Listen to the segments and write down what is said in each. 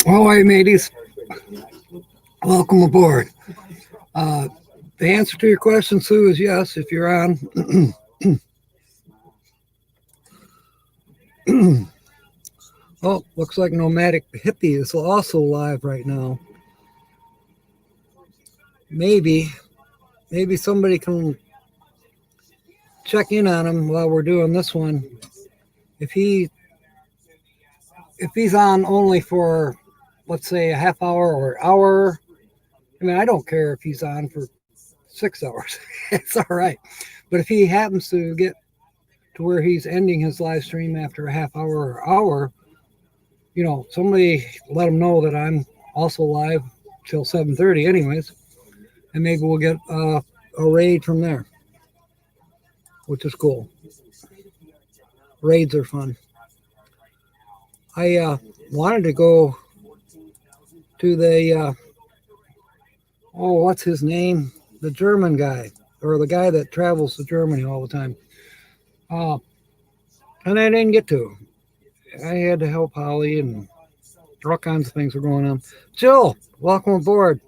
All right, mateys. Welcome aboard. The answer to your question, Sue, is yes, if you're on. Oh, looks like Nomadic Hippie is also live right now. Maybe somebody can check in on him while we're doing this one. If he's on only for, let's say, a half hour or hour, I mean, I don't care if he's on for 6 hours. It's all right. But if he happens to get to where he's ending his live stream after a half hour or hour, somebody let him know that I'm also live till 7:30 anyways. And maybe we'll get a raid from there, which is cool. Raids are fun. I wanted to go to the, what's his name? The German guy, or the guy that travels to Germany all the time. And I didn't get to. I had to help Holly, and all kinds of things were going on. Jill, welcome aboard.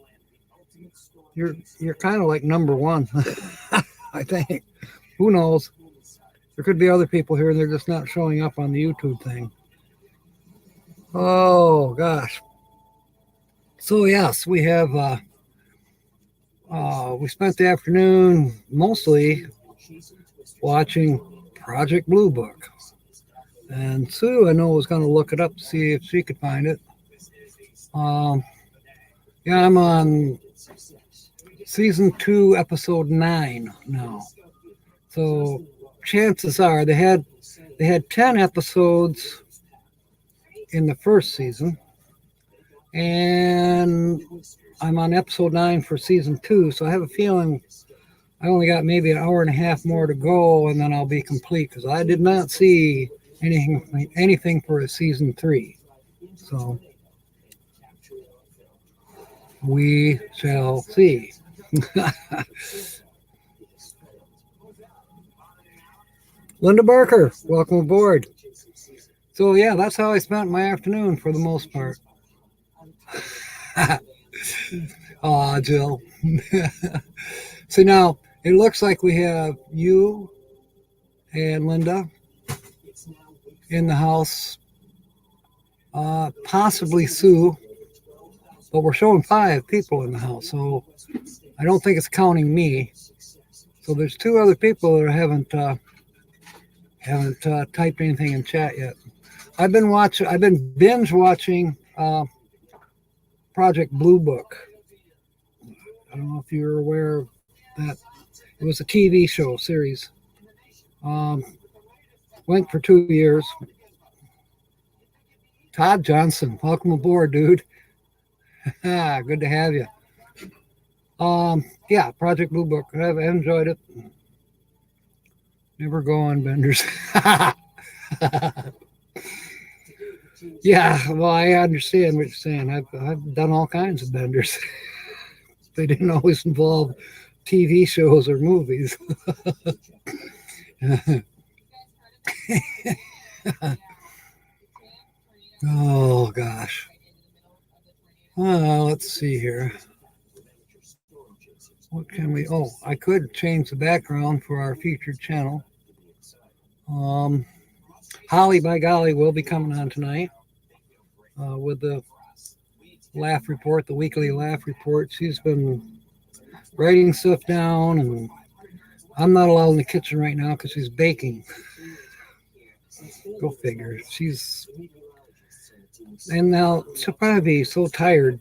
You're kind of like number one, I think. Who knows? There could be other people here, and they're just not showing up on the YouTube thing. Oh, gosh. So, yes, we have, we spent the afternoon mostly watching Project Blue Book. And Sue, I know, was going to look it up to see if she could find it. Yeah, I'm on season 2, episode 9 now. So chances are they had 10 episodes in the first season, and I'm on episode 9 for season 2. So I have a feeling I only got maybe an hour and a half more to go, and then I'll be complete, because I did not see anything for a season 3. So we shall see. Linda Barker, welcome aboard. So yeah, that's how I spent my afternoon for the most part. Aw, Jill. So now it looks like we have you and Linda in the house, possibly Sue, but we're showing 5 people in the house, so I don't think it's counting me. So there's 2 other people that haven't typed anything in chat yet. I've been binge watching Project Blue Book. I don't know if you're aware of that. It was a TV show series. Went for 2 years. Todd Johnson, welcome aboard, dude. Good to have you. Yeah, Project Blue Book. I've enjoyed it. Never go on benders. Yeah, well, I understand what you're saying. I've done all kinds of benders. They didn't always involve TV shows or movies. Oh, gosh. Let's see here. What can we... Oh, I could change the background for our featured channel. Holly, by golly, will be coming on tonight with the laugh report, the weekly laugh report. She's been writing stuff down, and I'm not allowed in the kitchen right now because she's baking. Go figure. And now she'll probably be so tired,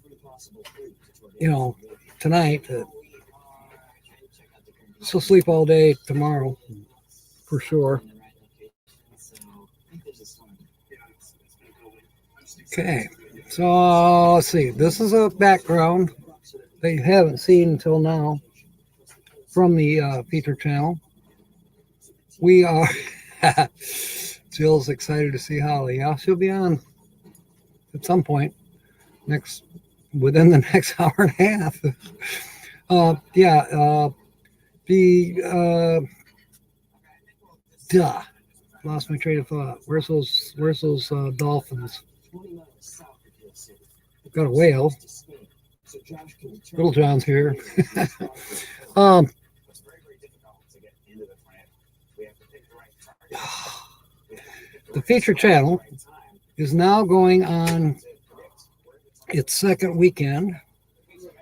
tonight, that she'll sleep all day tomorrow, for sure. Okay, so let's see. This is a background they haven't seen until now from the feature channel. We are... Jill's excited to see Holly. Yeah, she'll be on at some point within the next hour and a half. Lost my train of thought. Where's those dolphins? got a whale. Little John's here. The feature channel is now going on its second weekend.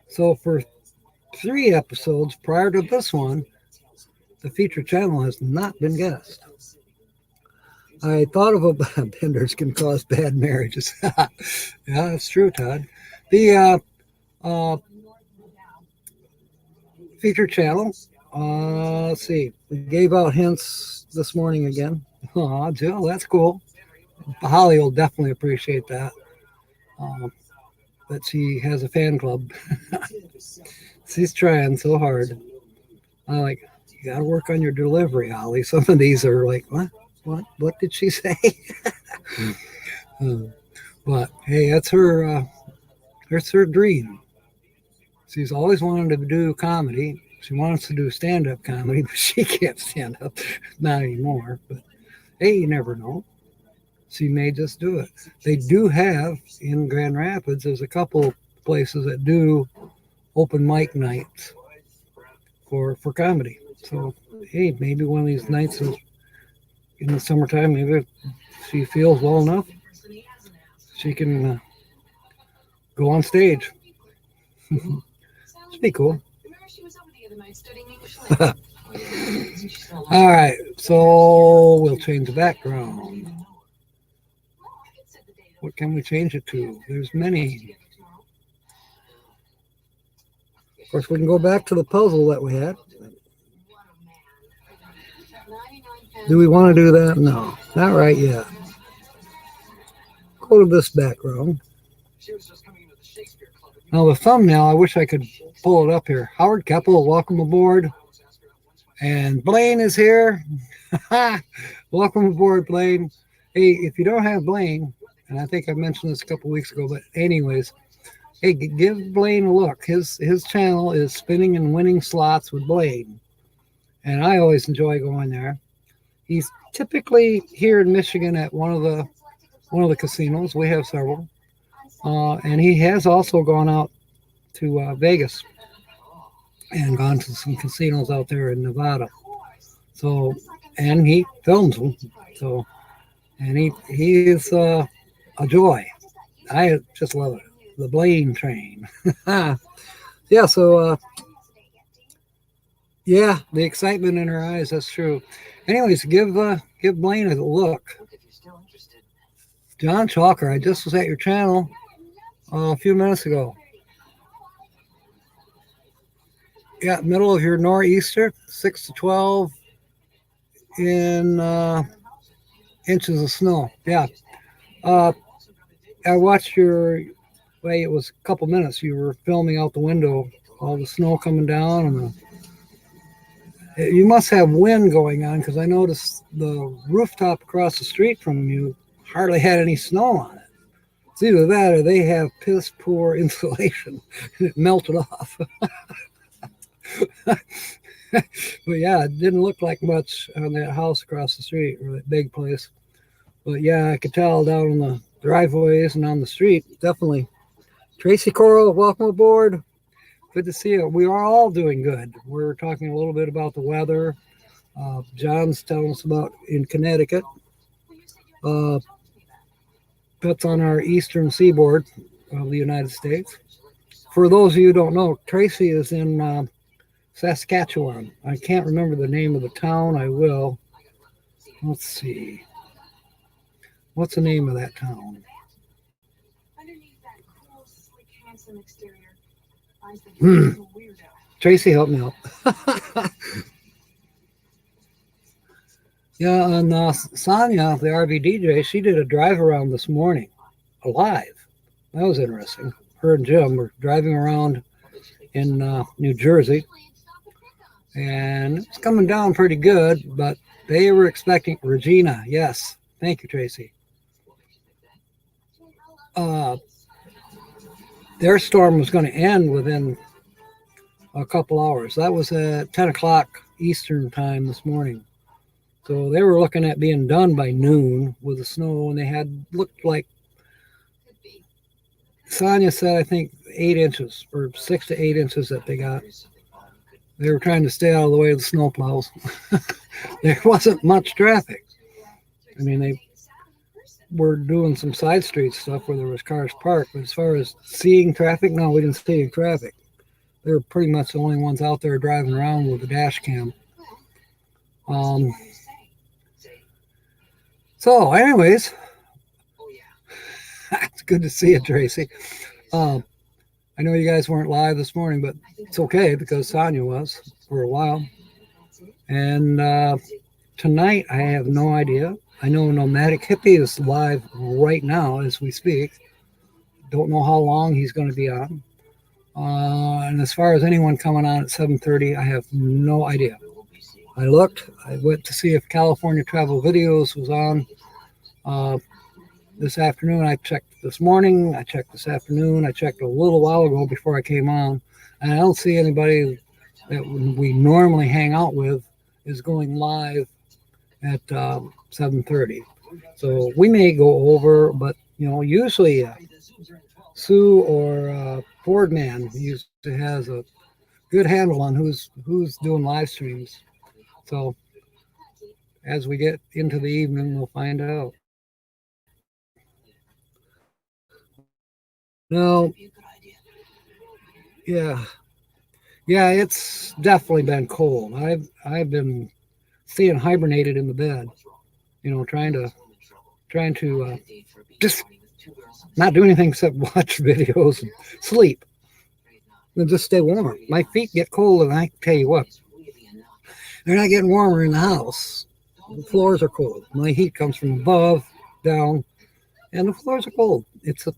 So for 3 episodes prior to this one, the feature channel has not been guessed. I thought of benders can cause bad marriages. Yeah, that's true, Todd. The feature channel, let's see, we gave out hints this morning again. Oh, Jill, that's cool. Holly will definitely appreciate that. That she has a fan club. She's trying so hard. I'm like, you got to work on your delivery, Holly. Some of these are like, what did she say? But hey, that's her dream. She's always wanted to do comedy. She wants to do stand-up comedy, but she can't stand up. Not anymore. But hey, you never know. She may just do it. They do have in Grand Rapids, there's a couple places that do open mic nights for comedy. So hey, maybe one of these nights is in the summertime, maybe if she feels well enough, she can go on stage. It'd be cool. All right, so we'll change the background. What can we change it to? There's many. Of course, we can go back to the puzzle that we had. Do we want to do that? No, not right yet. Go to this background. Now the thumbnail, I wish I could pull it up here. Howard Keppel, welcome aboard. And Blaine is here. Welcome aboard, Blaine. Hey, if you don't have Blaine, and I think I mentioned this a couple weeks ago, but anyways, hey, give Blaine a look. His channel is Spinning and Winning Slots with Blaine. And I always enjoy going there. He's typically here in Michigan at one of the casinos. We have several. And he has also gone out to Vegas and gone to some casinos out there in Nevada. So, and he films them. So, and he is a joy. I just love it. The Blaine train. Yeah. So, yeah, the excitement in her eyes. That's true. Anyways, give Blaine a look. John Chalker, I just was at your channel a few minutes ago. Yeah, middle of your nor'easter, 6 to 12 in inches of snow. Yeah. I watched it was a couple minutes. You were filming out the window, all the snow coming down, and you must have wind going on, because I noticed the rooftop across the street from you hardly had any snow on it. It's either that or they have piss poor insulation. It melted off. But yeah, it didn't look like much on that house across the street, or that big place. But yeah, I could tell down on the driveways and on the street, definitely. Tracy Coral, welcome aboard. Good to see you. We are all doing good. We're talking a little bit about the weather. John's telling us about in Connecticut. That's on our eastern seaboard of the United States. For those of you who don't know, Tracy is in Saskatchewan. I can't remember the name of the town. I will. Let's see. What's the name of that town? Underneath that cool, slick, handsome exterior. Tracy, help me out. Yeah, and Sonia, the RV DJ, she did a drive around this morning, alive. That was interesting. Her and Jim were driving around in New Jersey, and it's coming down pretty good, but they were expecting Regina. Yes, thank you, Tracy. Their storm was going to end within a couple hours. That was at 10 o'clock Eastern time this morning. So they were looking at being done by noon with the snow, and they had looked like Sonia said, I think 8 inches or 6 to 8 inches that they got. They were trying to stay out of the way of the snowplows. There wasn't much traffic. I mean, they were doing some side street stuff where there was cars parked, but as far as seeing traffic, no, we didn't see any traffic. They were pretty much the only ones out there driving around with a dash cam. So, anyways, it's good to see you, Tracy. I know you guys weren't live this morning, but it's okay because Sonia was for a while. And tonight, I have no idea. I know Nomadic Hippie is live right now as we speak. Don't know how long he's going to be on. And as far as anyone coming on at 7:30, I have no idea. I looked. I went to see if California Travel Videos was on this afternoon. I checked this morning. I checked this afternoon. I checked a little while ago before I came on. And I don't see anybody that we normally hang out with is going live at 7:30. So we may go over, but usually Sue or Fordman usually has a good handle on who's doing live streams. So as we get into the evening, we'll find out. No, yeah, it's definitely been cold. I've been staying hibernated in the bed, trying to just not do anything except watch videos and sleep and just stay warm. My feet get cold, and I tell you what, they're not getting warmer in the house. The floors are cold. My heat comes from above down, and the floors are cold. It's a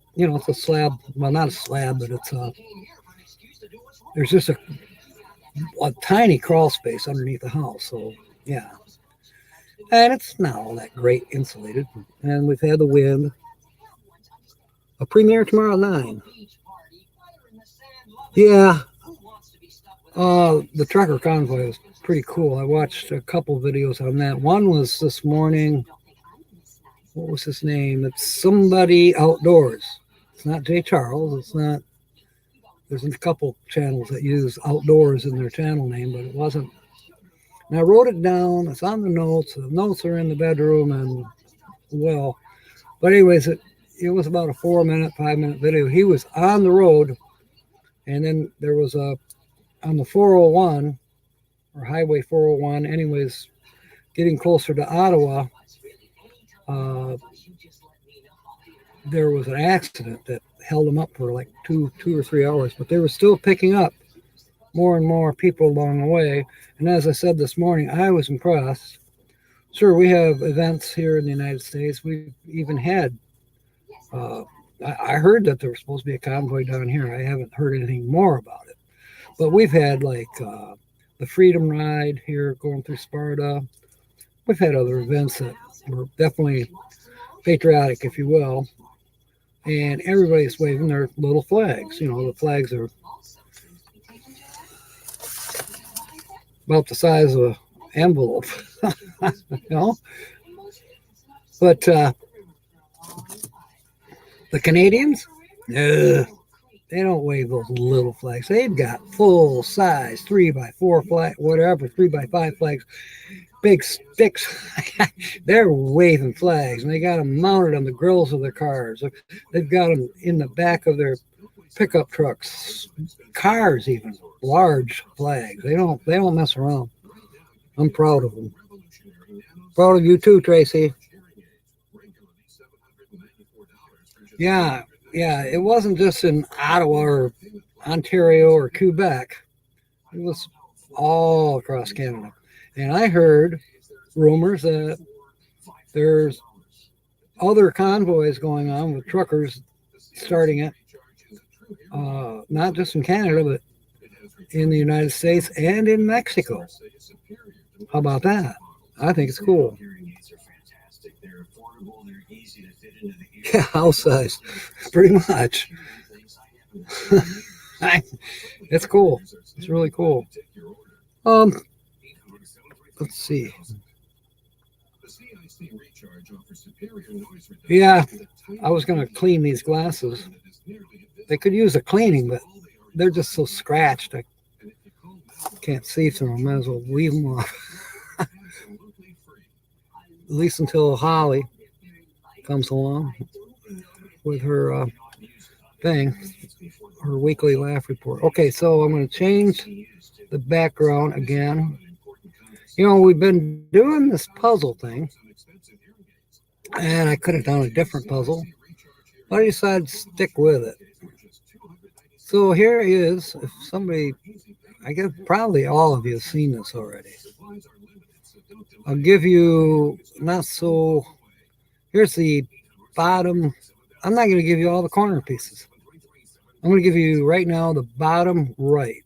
slab. Well, not a slab, but there's just a tiny crawl space underneath the house. So yeah, and it's not all that great insulated. And we've had the wind. A premiere tomorrow at 9. Yeah. The trucker convoy was pretty cool. I watched a couple videos on that. One was this morning. What was his name? It's somebody outdoors. It's not Jay Charles. It's not. There's a couple channels that use outdoors in their channel name, but it wasn't. And I wrote it down. It's on the notes. The notes are in the bedroom, and but anyways, it was about a 5-minute video. He was on the road, and then there was on the 401 or Highway 401. Anyways, getting closer to Ottawa. There was an accident that held them up for like two or 3 hours, but they were still picking up more and more people along the way. And as I said this morning, I was impressed. Sure, we have events here in the United States. We've even had, I heard that there was supposed to be a convoy down here. I haven't heard anything more about it. But we've had like the Freedom Ride here going through Sparta. We've had other events that were definitely patriotic, if you will. And everybody's waving their little flags. The flags are about the size of an envelope. But the Canadians, no, they don't wave those little flags. They've got full size 3x4 flag, whatever, 3x5 flags. Big sticks. They're waving flags, and they got them mounted on the grills of their cars. They've got them in the back of their pickup trucks, cars, even large flags. They don't mess around. I'm proud of them. Proud of you too, Tracy. Yeah. It wasn't just in Ottawa or Ontario or Quebec. It was all across Canada. And I heard rumors that there's other convoys going on with truckers starting it, not just in Canada, but in the United States and in Mexico. How about that? I think it's cool. Yeah, house size, pretty much. It's cool. It's really cool. Let's see. Yeah, I was going to clean these glasses. They could use a cleaning, but they're just so scratched. I can't see through them. Might as well leave them off. At least until Holly comes along with her thing, her weekly laugh report. Okay, so I'm going to change the background again. You know, we've been doing this puzzle thing, and I could have done a different puzzle, but I decided to stick with it. So here is, if somebody, I guess probably all of you have seen this already. I'll give you not so, here's the bottom. I'm not going to give you all the corner pieces. I'm going to give you right now the bottom right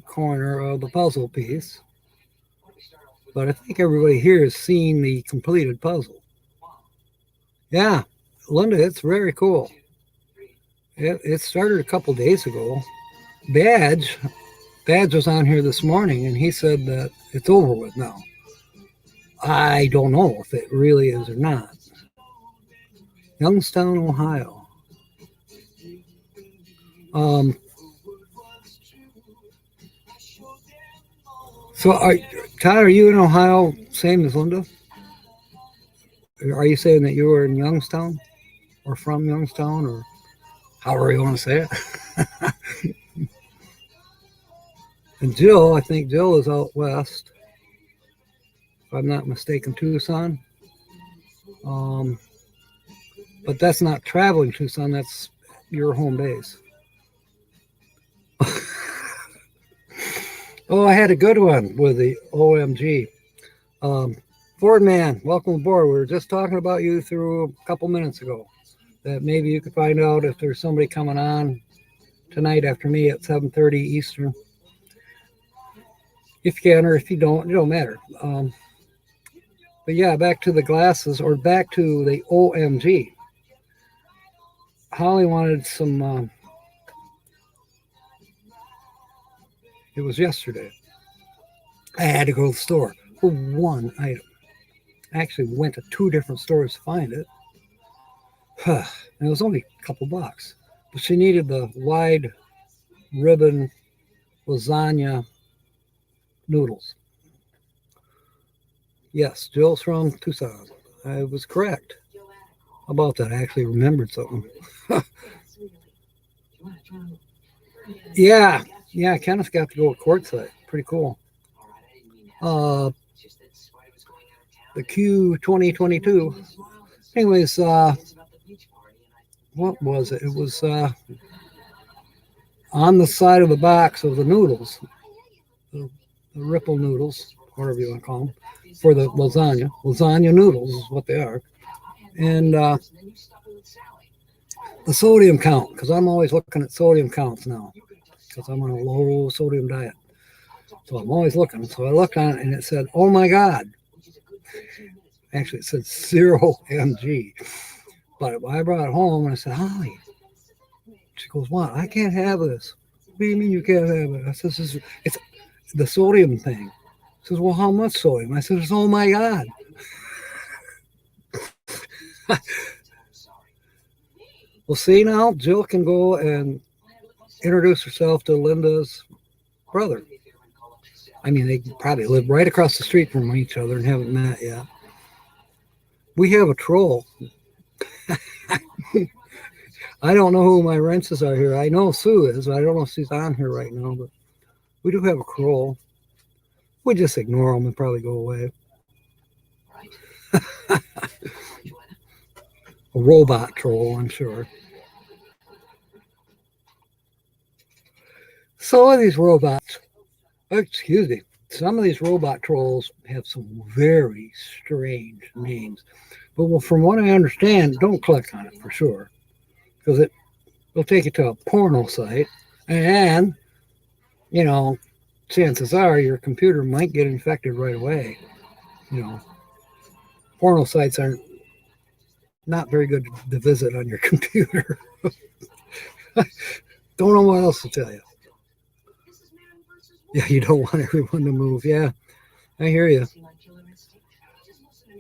corner of the puzzle piece. But I think everybody here has seen the completed puzzle. Yeah, Linda, it's very cool. It started a couple days ago. Badge was on here this morning, and he said that it's over with now. I don't know if it really is or not. Youngstown, Ohio. So, Todd, are you in Ohio, same as Linda? Are you saying that you were in Youngstown, or from Youngstown, or however you want to say it? And Jill, I think Jill is out west, if I'm not mistaken, Tucson. But that's not traveling Tucson, that's your home base. Oh, I had a good one with the OMG. Ford Man, welcome aboard. We were just talking about you through a couple minutes ago, that maybe you could find out if there's somebody coming on tonight after me at 7:30 Eastern. If you can, or if you don't, it don't matter. But yeah, back to the glasses, or back to the OMG. Holly wanted some, it was yesterday. I had to go to the store for one item. I actually went to 2 different stores to find it. And it was only a couple bucks. But she needed the wide ribbon lasagna noodles. Yes, Jill's from Tucson. I was correct about that. I actually remembered something. Yeah, Kenneth got to go courtside. Pretty cool. The Q 2022. Anyways, what was it? It was on the side of the box of the noodles, the ripple noodles, whatever you want to call them, for the lasagna. Lasagna noodles is what they are. And the sodium count, because I'm always looking at sodium counts now, because I'm on a low sodium diet. So I'm always looking. So I looked on it and it said, oh my God. Actually, it said 0 mg. But I brought it home and I said, Holly. She goes, what? I can't have this. What do you mean you can't have it? I said, it's the sodium thing. She says, well, how much sodium? I said, oh my God. Well, see now, Jill can go and introduce herself to Linda's brother. I mean, they probably live right across the street from each other and haven't met yet. We have a troll. I don't know who my wrenches are here. I know Sue is. I don't know if she's on here right now, but we do have a troll. We just ignore them and probably go away. A robot troll, I'm sure. Some of these robots, excuse me, some of these robot trolls have some very strange names. But well, from what I understand, don't click on it for sure, because it'll take you to a porno site, and, you know, chances are your computer might get infected right away. You know, porno sites are not very good to visit on your computer. Don't know what else to tell you. Yeah, you don't want everyone to move. Yeah, I hear you.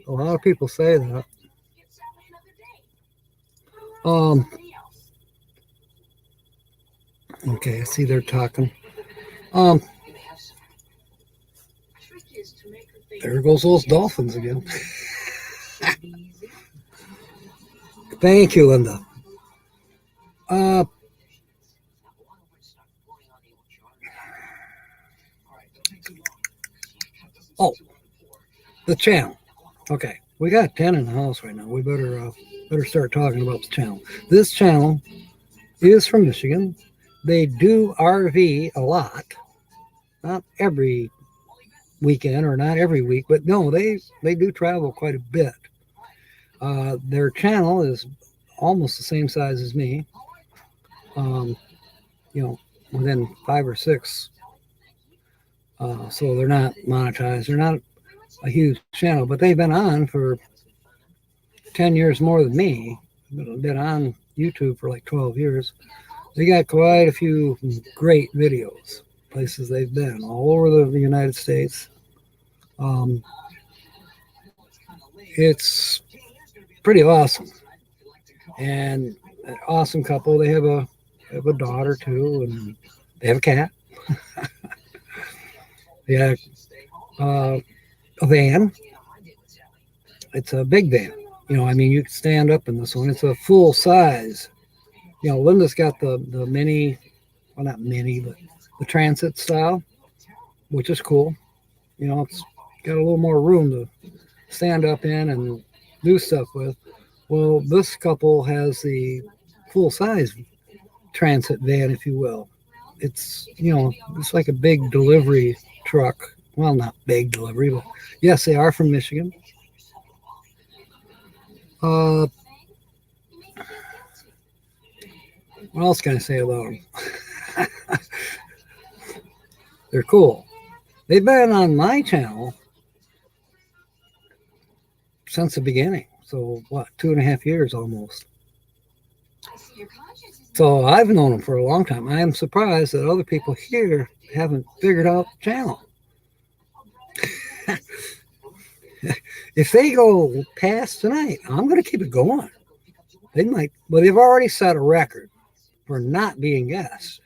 A lot of people say that. Okay, I see they're talking. There goes those dolphins again. Thank you, Linda. Oh, the channel. Okay, we got 10 in the house right now. We better start talking about the channel. This channel is from Michigan. They do RV a lot. Not every weekend or not every week, but no, they do travel quite a bit. Their channel is almost the same size as me. Within 5 or 6. So they're not monetized. They're not a huge channel, but they've been on for 10 years more than me. I've been on YouTube for like 12 years. They got quite a few great videos, places they've been all over the United States. It's pretty awesome, and an awesome couple. They have a daughter too, and they have a cat. They have a van. It's a big van. You can stand up in this one. It's a full size. Linda's got the mini, well, not mini, but the transit style, which is cool. It's got a little more room to stand up in and do stuff with. Well, this couple has the full size transit van, if you will. It's, it's like a big delivery truck. Well, not big delivery, but yes, they are from Michigan. What else can I say about them? They're cool. They've been on my channel since the beginning. So what, 2.5 years almost. So I've known them for a long time. I am surprised that other people here haven't figured out the channel. If they go past tonight, I'm going to keep it going. They might, but they've already set a record for not being guests.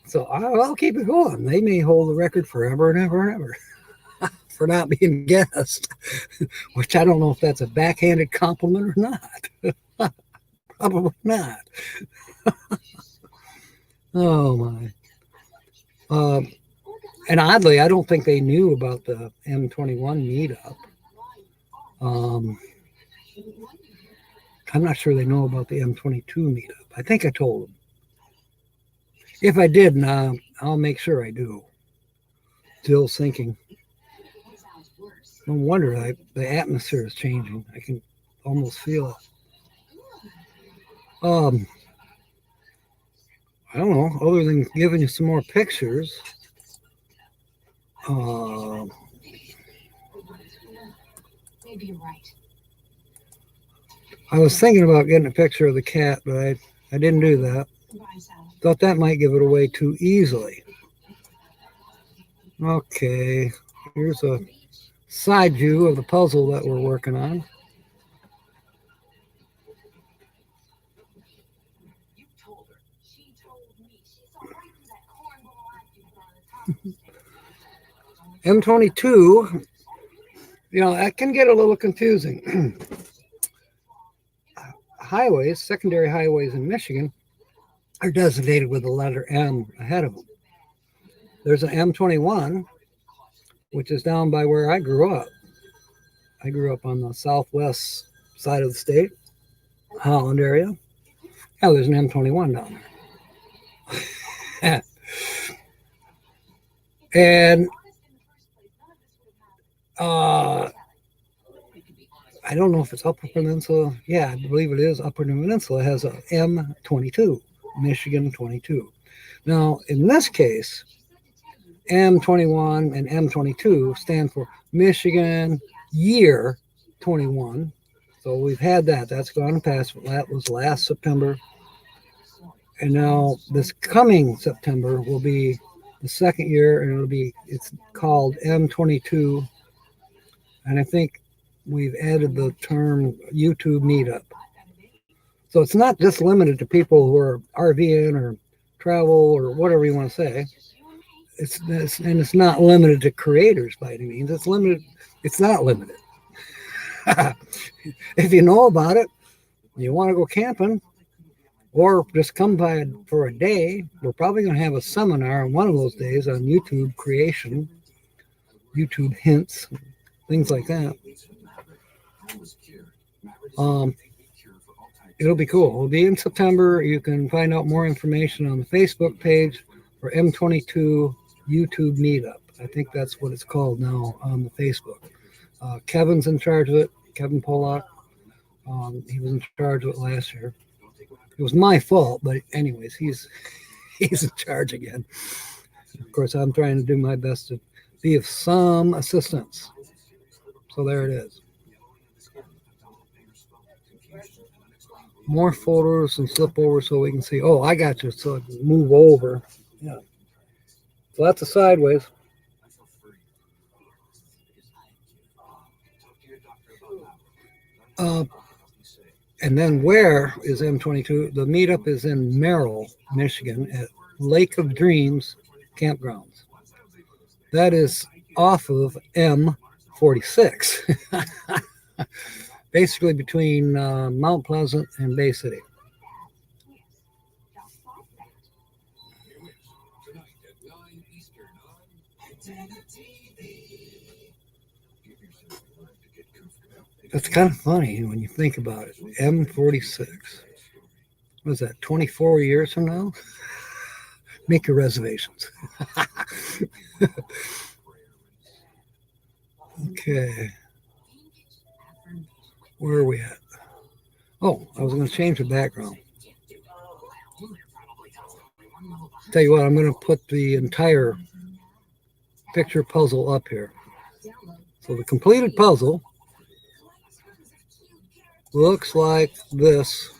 So I'll keep it going. They may hold the record forever and ever and ever for not being guests, which I don't know if that's a backhanded compliment or not. Probably not. Oh my. And oddly, I don't think they knew about the M21 meetup. I'm not sure they know about the M22 meetup. I think I told them. If I did, I'll make sure I do. Still sinking. No wonder the atmosphere is changing. I can almost feel it. I don't know, other than giving you some more pictures. Maybe you're right. I was thinking about getting a picture of the cat, but I didn't do that. Thought that might give it away too easily. Okay, here's a side view of the puzzle that we're working on. M22, that can get a little confusing. Highways, secondary highways in Michigan, are designated with the letter M ahead of them. There's an M21, which is down by where I grew up. I grew up on the southwest side of the state, Holland area. Yeah, there's an M21 down there. And I don't know if it's Upper Peninsula. Yeah, I believe it is. Upper Peninsula has a M22, Michigan 22. Now, in this case, M21 and M22 stand for Michigan Year 21. So we've had that. That's gone past. That was last September. And now this coming September will be the second year, and it's called M22. And I think we've added the term YouTube meetup. So it's not just limited to people who are RVing or travel or whatever you want to say. It's not limited to creators by any means. It's limited. It's not limited. If you know about it, you want to go camping, or just come by for a day, we're probably going to have a seminar on one of those days on YouTube creation, YouTube hints, things like that. It'll be cool. It'll be in September. You can find out more information on the Facebook page for M22 YouTube Meetup. I think that's what it's called now on the Facebook. Kevin's in charge of it, Kevin Pollock. He was in charge of it last year. It was my fault, but anyways, he's in charge again. Of course, I'm trying to do my best to be of some assistance. So there it is. More photos and flip over so we can see. Oh, I got you. So I can move over. Yeah. So that's a sideways. And then where is M22? The meetup is in Merrill, Michigan at Lake of Dreams Campgrounds. That is off of M46. Basically between Mount Pleasant and Bay City. That's kind of funny when you think about it. M46. What is that, 24 years from now? Make your reservations. Okay. Where are we at? Oh, I was going to change the background. Tell you what, I'm going to put the entire picture puzzle up here. So the completed puzzle looks like this,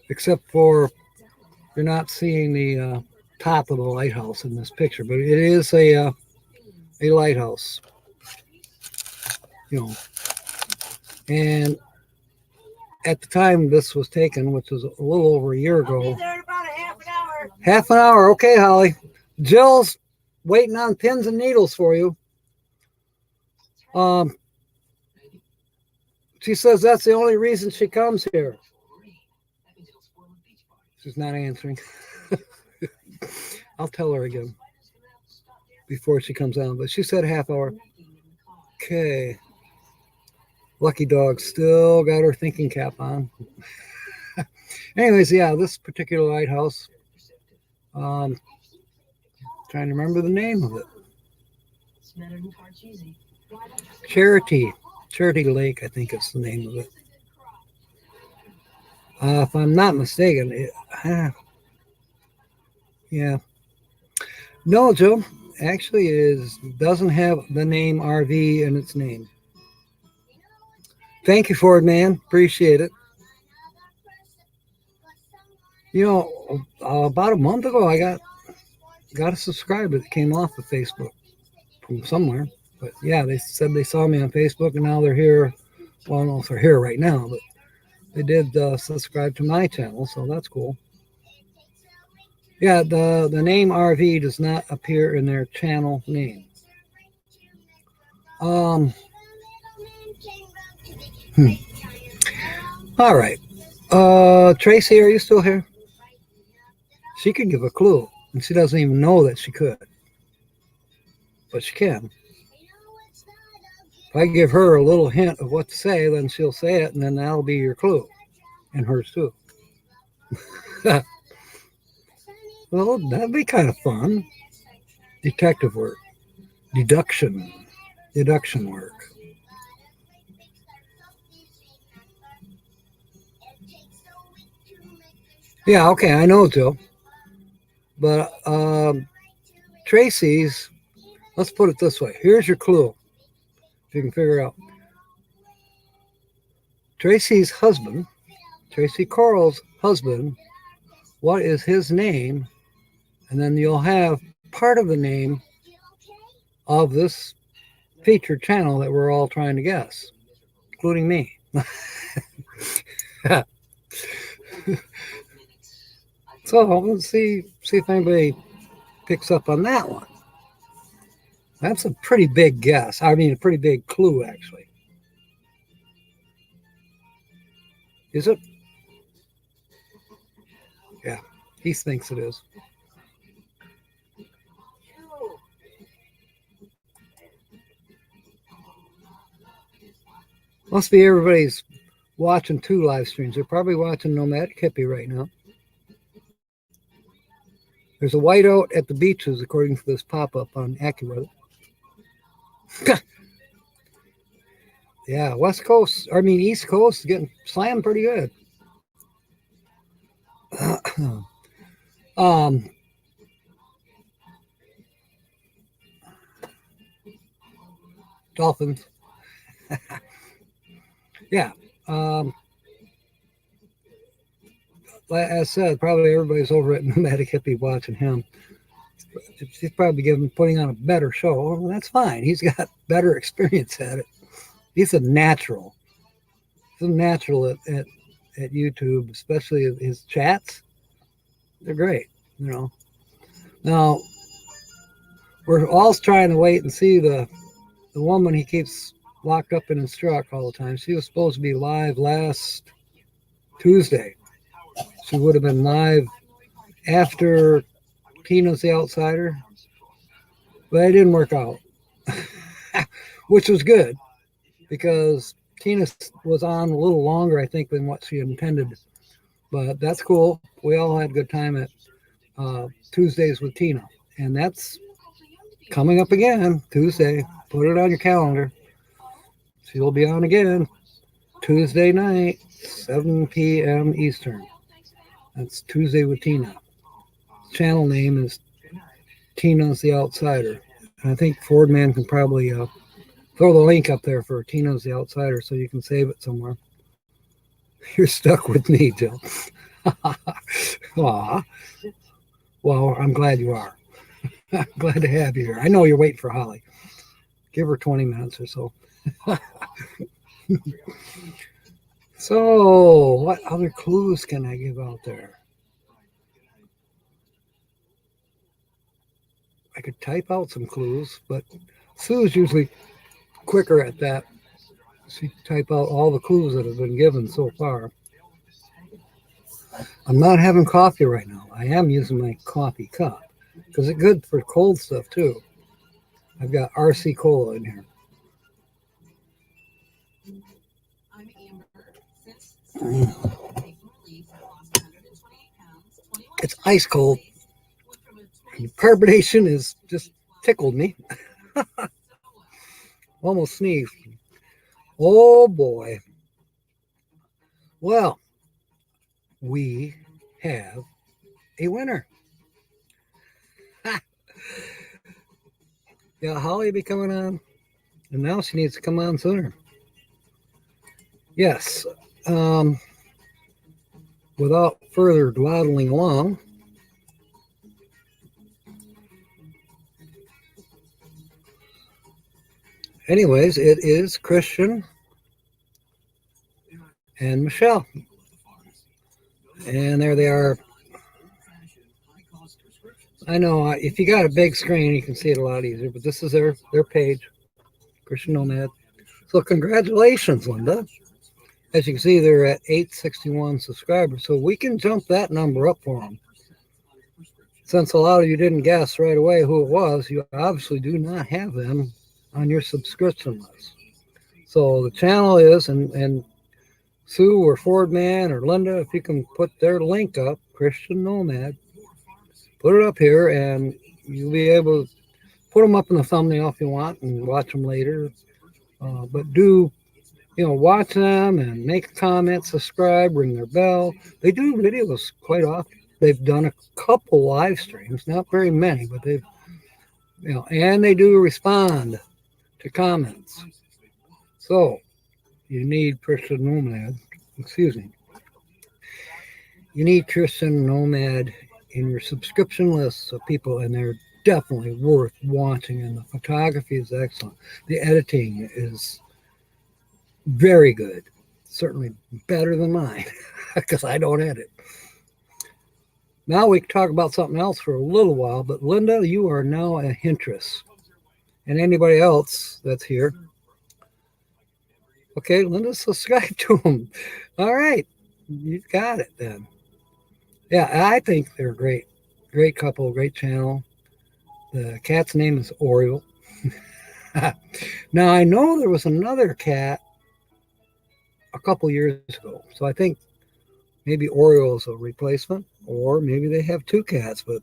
except for you're not seeing the top of the lighthouse in this picture, but it is a lighthouse, you know. And at the time this was taken, which was a little over a year ago. I'll be there in about a half an hour. Half an hour, okay, Holly. Jill's waiting on pins and needles for you. She says that's the only reason she comes here. She's not answering. I'll tell her again before she comes on, but she said half hour. Okay. Lucky dog still got her thinking cap on. Anyways, yeah, this particular lighthouse, trying to remember the name of it. Charity Lake, I think is the name of it. If I'm not mistaken, yeah. No, Joe, actually doesn't have the name RV in its name. Thank you for it, man. Appreciate it. You know, about a month ago, I got a subscriber that came off of Facebook from somewhere. But yeah, they said they saw me on Facebook, and now they're here. Well, I don't know if they're here right now, but they did subscribe to my channel, so that's cool. Yeah, the name RV does not appear in their channel name. All right. Tracy, are you still here? She could give a clue, and she doesn't even know that she could. But she can. If I give her a little hint of what to say, then she'll say it, and then that'll be your clue. And hers too. Well, that'd be kind of fun. Detective work. Deduction work. Yeah, okay, I know, Joe. But Tracy's, let's put it this way. Here's your clue. If you can figure out. Tracy's husband, Tracy Coral's husband, what is his name? And then you'll have part of the name of this featured channel that we're all trying to guess, including me. So let's see if anybody picks up on that one. That's a pretty big guess. I mean, a pretty big clue, actually. Is it? Yeah, he thinks it is. Must be everybody's watching 2 live streams. They're probably watching Nomadic Hippie right now. There's a whiteout at the beaches, according to this pop-up on AccuWeather. Yeah, East Coast is getting slammed pretty good. Dolphins. Yeah. As I said, probably everybody's over at Nomadic Hippie watching him. He's probably putting on a better show. Well, that's fine. He's got better experience at it. He's a natural. He's a natural at YouTube, especially his chats. They're great, you know. Now, we're all trying to wait and see the woman he keeps locked up in his truck all the time. She was supposed to be live last Tuesday. She would have been live after Tina's the Outsider, but it didn't work out, which was good because Tina was on a little longer, I think, than what she intended. But that's cool. We all had a good time at Tuesdays with Tina, and that's coming up again Tuesday. Put it on your calendar. She'll be on again Tuesday night, 7 p.m. Eastern. That's Tuesday with Tina. Channel name is Tina's the Outsider. And I think Fordman can probably throw the link up there for Tina's the Outsider so you can save it somewhere. You're stuck with me, Jill. Aw. Well, I'm glad you are. I'm glad to have you here. I know you're waiting for Holly. Give her 20 minutes or so. So, what other clues can I give out there? I could type out some clues, but Sue's usually quicker at that. She type out all the clues that have been given so far. I'm not having coffee right now. I am using my coffee cup because it's good for cold stuff too. I've got RC Cola in here. It's ice cold. The carbonation is just tickled me. Almost sneezed. Oh boy. Well, we have a winner. Yeah, Holly will be coming on, and now she needs to come on sooner. Yes. Without further dawdling along, anyways, it is Christian and Michelle. And there they are. I know if you got a big screen, you can see it a lot easier, but this is their page, Christian Nomad. So congratulations, Linda. As you can see, they're at 861 subscribers, so we can jump that number up for them. Since a lot of you didn't guess right away who it was, you obviously do not have them on your subscription list. So the channel is, and Sue or Fordman or Linda, if you can put their link up, Christian Nomad, put it up here, and you'll be able to put them up in the thumbnail if you want and watch them later. But do, watch them and make a comment, subscribe, ring their bell. They do videos quite often. They've done a couple live streams, not very many, but they've, and they do respond to comments. So you need Christian Nomad, you need Christian Nomad in your subscription list of people, and they're definitely worth watching, and the photography is excellent. The editing is very good, certainly better than mine because I don't edit. Now we can talk about something else for a little while, but Linda, you are now a Hintress. And anybody else that's here. Okay, Linda, subscribe to them. All right, you got it then. Yeah, I think they're great. Great couple, great channel. The cat's name is Oriole. Now, I know there was another cat a couple years ago, so I think maybe Oriole is a replacement, or maybe they have two cats, but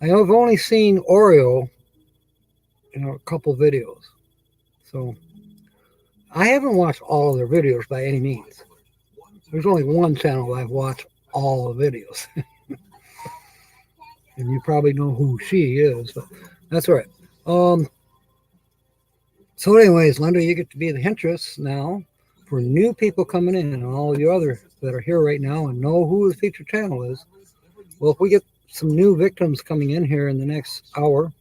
I know I've only seen Oriole in a couple videos. So I haven't watched all of their videos by any means. There's only one channel I've watched all the videos. And you probably know who she is, but that's all right. So anyways, Linda, you get to be the Hintress now for new people coming in, and all of you others that are here right now and know who the featured channel is. Well, if we get some new victims coming in here in the next hour,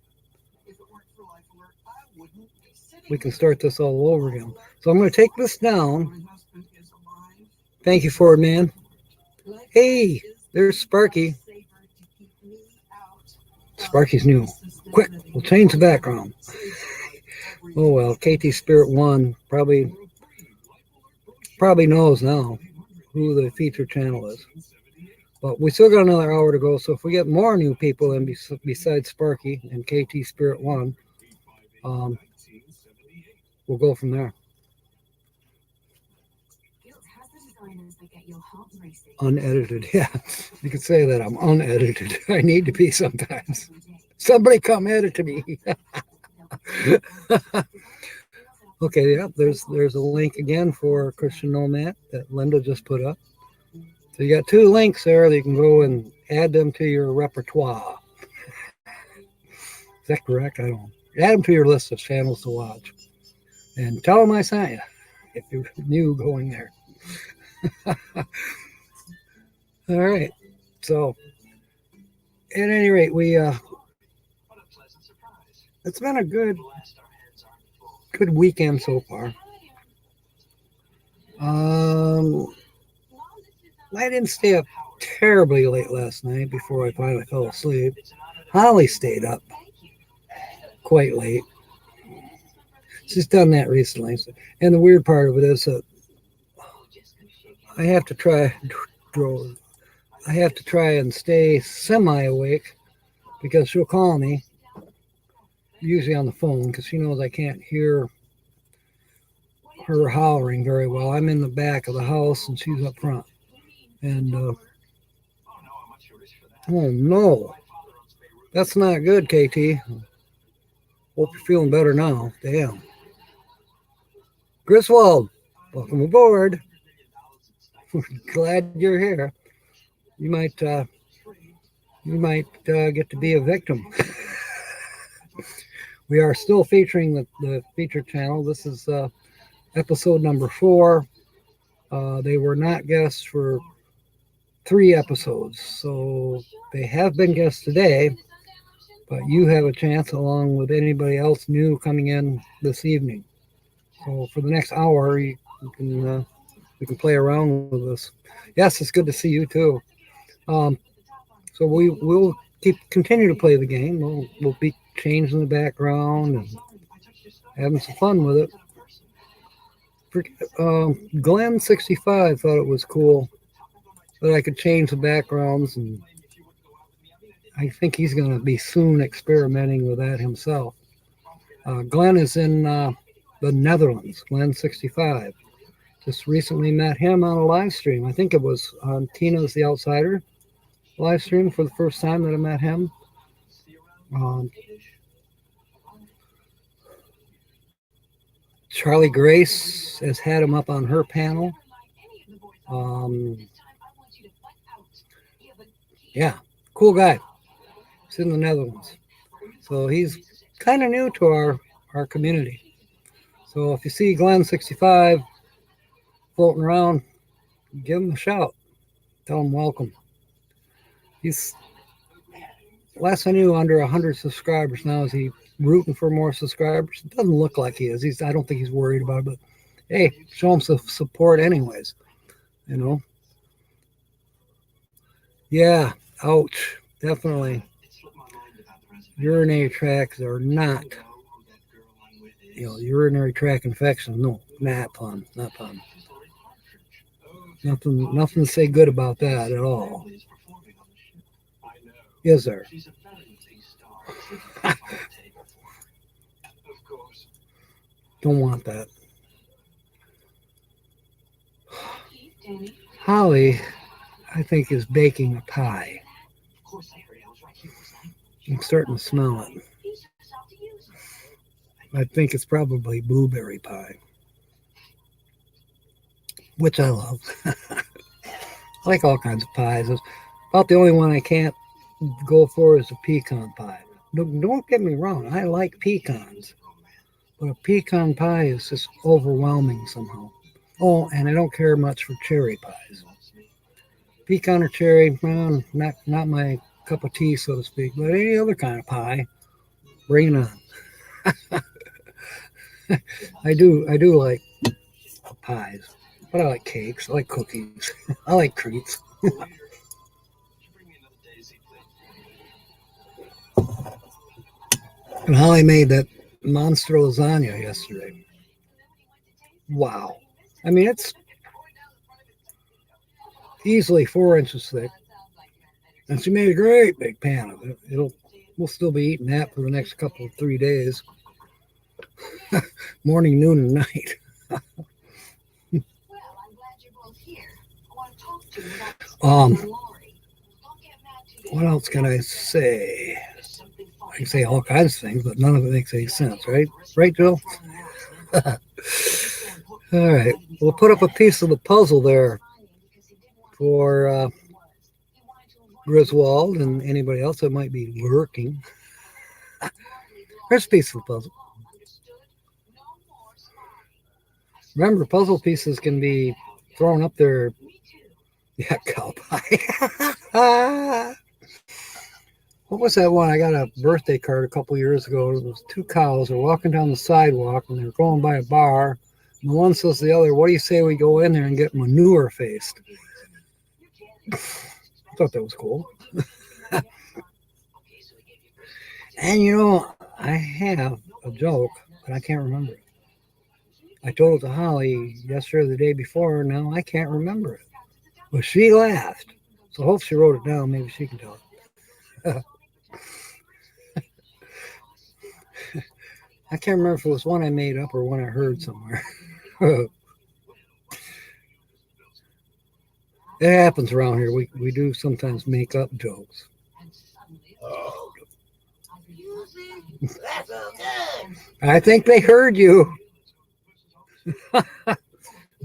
we can start this all over again. So I'm going to take this down. Thank you for it, man. Hey, there's Sparky. Sparky's new. Quick, we'll change the background. Oh well, KT Spirit 1 probably knows now who the featured channel is. But we still got another hour to go, so if we get more new people in besides Sparky and KT Spirit 1, we'll go from there. Unedited, yeah. You could say that I'm unedited. I need to be sometimes. Somebody come edit me. Okay, yeah, there's a link again for Christian Nomad that Linda just put up. So you got two links there that you can go and add them to your repertoire. Is that correct? I don't know. Add them to your list of channels to watch. And tell them I sent you if you're new going there. All right. So, at any rate, it's been a good weekend so far. I didn't stay up terribly late last night before I finally fell asleep. Holly stayed up quite late. She's done that recently. And the weird part of it is that I have to try and stay semi-awake because she'll call me, usually on the phone, because she knows I can't hear her hollering very well. I'm in the back of the house and she's up front. And, oh no, that's not good, KT. Hope you're feeling better now. Damn. Griswold, welcome aboard. Glad you're here. You might get to be a victim. We are still featuring the featured channel. This is episode number 4. They were not guests for 3 episodes, so they have been guests today, but you have a chance along with anybody else new coming in this evening. So for the next hour, we can play around with this. Yes, it's good to see you too. So we'll continue to play the game. We'll be changing the background and having some fun with it. Glenn65 thought it was cool that I could change the backgrounds, and I think he's going to be soon experimenting with that himself. Glenn is in the Netherlands, Glenn65. Just recently met him on a live stream. I think it was on Tina's The Outsider live stream for the first time that I met him. Charlie Grace has had him up on her panel. Yeah, cool guy. He's in the Netherlands. So he's kind of new to our community. So if you see Glenn65 floating around, give him a shout. Tell him welcome. He's, last I knew, under 100 subscribers now. Is he rooting for more subscribers? It doesn't look like he is. I don't think he's worried about it, but hey, show him some support anyways, you know. Yeah, Ouch. Definitely. Urinary tracts are not, urinary tract infections. No, not fun. Not fun. Nothing to say good about that at all. Is there? Don't want that. Holly, I think, is baking a pie. I'm starting to smell it. I think it's probably blueberry pie, which I love. I like all kinds of pies. It's about the only one I can't go for is a pecan pie. Don't get me wrong, I like pecans, but a pecan pie is just overwhelming somehow. Oh, and I don't care much for cherry pies. Pecan or cherry, well, not my cup of tea, so to speak, but any other kind of pie, bring it on. I do like pies, but I like cakes, I like cookies, I like treats. And Holly made that monster lasagna yesterday. Wow. I mean, it's easily 4 inches thick. And she made a great big pan of it. We'll still be eating that for the next 3 days. Morning, noon, and night. What else can I say? I can say all kinds of things, but none of it makes any sense, right? Right, Jill? All right. We'll put up a piece of the puzzle there for Griswold and anybody else that might be lurking. Here's a piece of the puzzle. Remember, puzzle pieces can be thrown up there. Yeah, cow pie. What was that one? I got a birthday card a couple years ago. It was 2 cows. They're walking down the sidewalk and they're going by a bar. And the one says to the other, "What do you say we go in there and get manure faced?" I thought that was cool. And I have a joke, but I can't remember it. I told it to Holly yesterday or the day before. Now I can't remember it. But she laughed. So I hope she wrote it down. Maybe she can tell it. I can't remember if it was one I made up or one I heard somewhere. It happens around here. We do sometimes make up jokes. Oh. I think they heard you.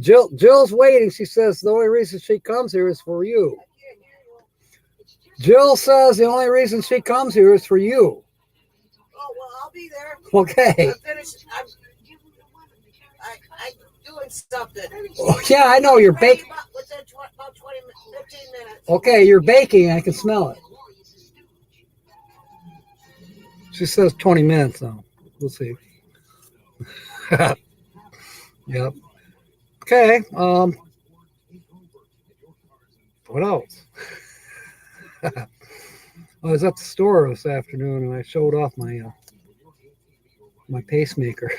Jill's waiting. She says the only reason she comes here is for you. Jill says the only reason she comes here is for you. Oh, well, I'll be there. Okay. I'm doing something. Oh, yeah, I know. You're baking. Within about 15 minutes. Okay, you're baking. I can smell it. She says 20 minutes, though. We'll see. Yep. Okay. What else? I was at the store this afternoon and I showed off my my pacemaker.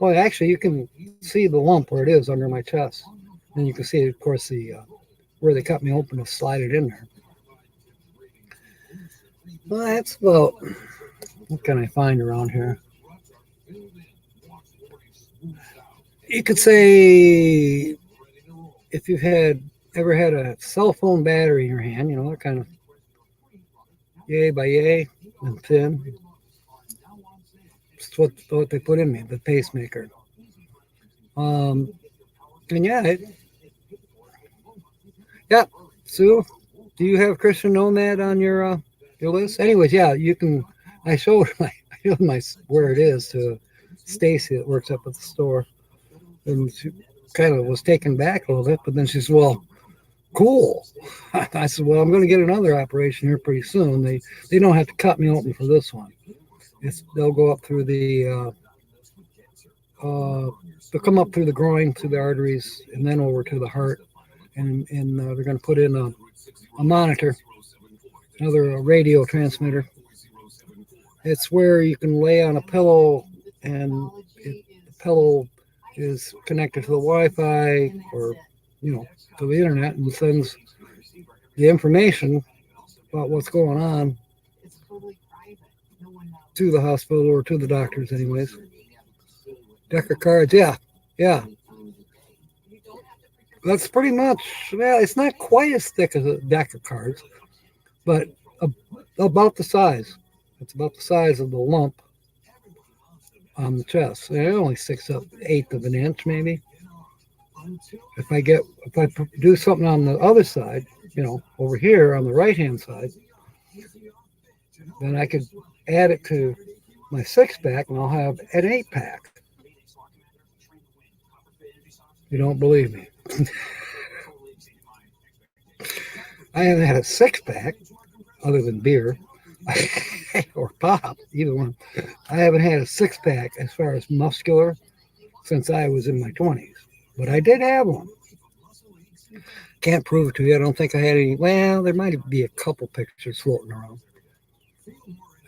Well, actually, you can see the lump where it is under my chest, and you can see, of course, the where they cut me open to slide it in there. Well, that's about what can I find around here. You could say if you've ever had a cell phone battery in your hand, that kind of yay by yay and thin. It's what they put in me, the pacemaker. And yeah, Sue, do you have Christian Nomad on your list? Anyways, yeah, you can. I showed my where it is to Stacy that works up at the store, and she kind of was taken back a little bit, but then she said, "Well, cool." I said, "Well, I'm going to get another operation here pretty soon. They don't have to cut me open for this one. They'll go up through they'll come up through the groin, through the arteries, and then over to the heart, and they're going to put in a monitor, another radio transmitter. It's where you can lay on a pillow, and the pillow is connected to the Wi-Fi or, to the internet, and sends the information about what's going on to the hospital or to the doctors anyways. Deck of cards, yeah. That's pretty much, it's not quite as thick as a deck of cards, but about the size. It's about the size of the lump on the chest. It only sticks up 1/8 of an inch, maybe. If I do something on the other side, over here on the right-hand side, then I could add it to my 6-pack, and I'll have an 8-pack. You don't believe me? I haven't had a 6-pack other than beer or pop, either one. I haven't had a 6-pack as far as muscular since I was in my 20s, but I did have one. Can't prove it to you. I don't think I had any. Well, there might be a couple pictures floating around.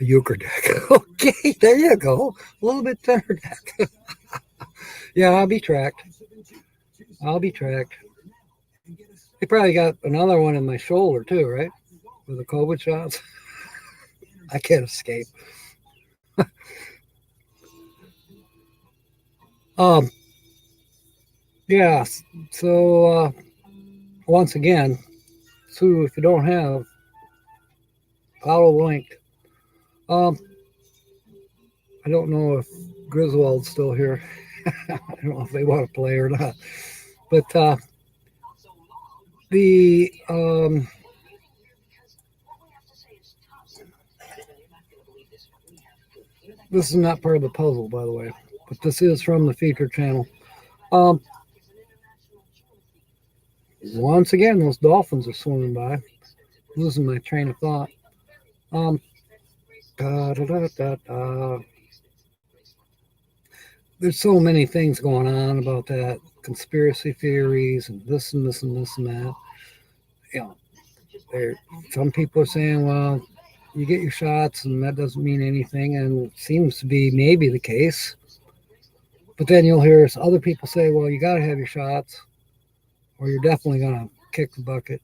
A euchre deck. Okay, there you go. A little bit thinner deck. Yeah, I'll be tracked. They probably got another one in my shoulder too, right? With the COVID shots. I can't escape. Yeah, so once again, Sue, if you don't have, follow the link. I don't know if Griswold's still here. I don't know if they want to play or not. But this is not part of the puzzle, by the way, but this is from the feature channel. Once again, those dolphins are swimming by. Losing my train of thought. There's so many things going on about that, conspiracy theories and this and this and this and that. Some people are saying, well, you get your shots and that doesn't mean anything, and it seems to be maybe the case. But then you'll hear other people say, well, you got to have your shots or you're definitely going to kick the bucket.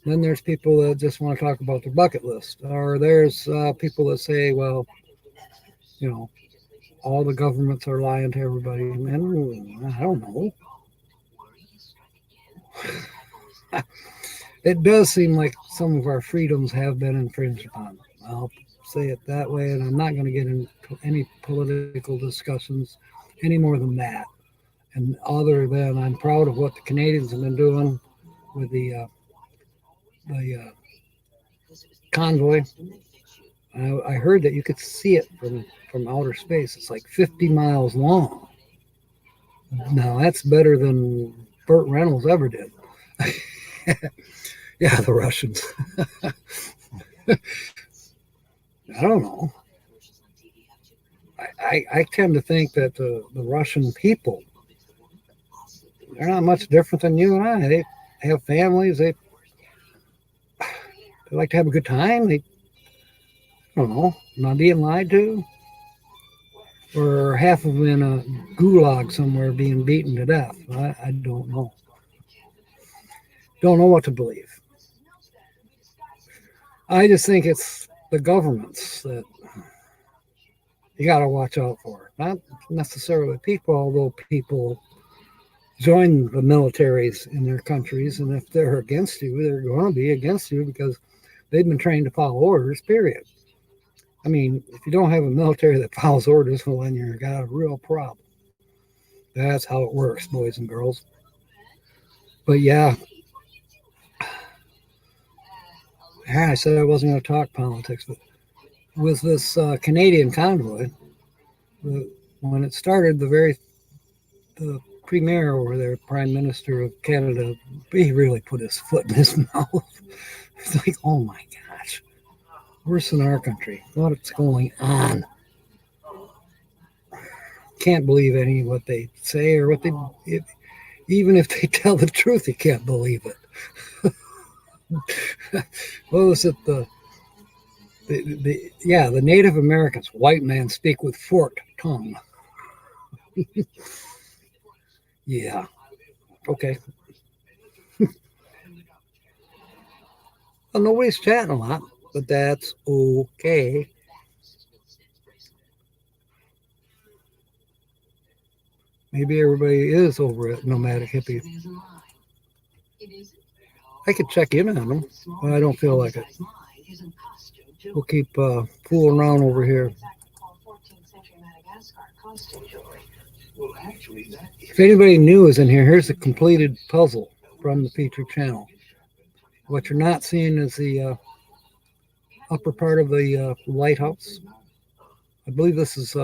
Then there's people that just want to talk about their bucket list. Or there's people that say, well, all the governments are lying to everybody. And I don't know. It does seem like some of our freedoms have been infringed upon. I'll say it that way, and I'm not going to get into any political discussions any more than that. And other than I'm proud of what the Canadians have been doing with the convoy. I heard that you could see it from outer space. It's like 50 miles long. Now, that's better than Burt Reynolds ever did. Yeah, the Russians. I don't know. I tend to think that the Russian people, they're not much different than you and I. They have families. They like to have a good time. I don't know. Am I being lied to? Or half of them in a gulag somewhere being beaten to death? I don't know. Don't know what to believe. I just think it's the governments that you got to watch out for. Not necessarily people, although people join the militaries in their countries, and if they're against you, they're going to be against you because they've been trained to follow orders, period. I mean, if you don't have a military that follows orders, well, then you've got a real problem. That's how it works, boys and girls. But yeah, I said I wasn't going to talk politics, but with this Canadian convoy, when it started, the premier over there, Prime Minister of Canada, he really put his foot in his mouth. It's like, oh my gosh, worse than our country. What's going on? Can't believe any of what they say or what they. Even if they tell the truth, you can't believe it. What was it? The Native Americans, white men speak with forked tongue. Yeah. Okay. Well, nobody's chatting a lot, but that's okay. Maybe everybody is over at Nomadic Hippie. I could check in on them, but I don't feel like it. We'll keep fooling around over here. If anybody new is in here, here's a completed puzzle from the featured channel. What you're not seeing is the upper part of the lighthouse. I believe this is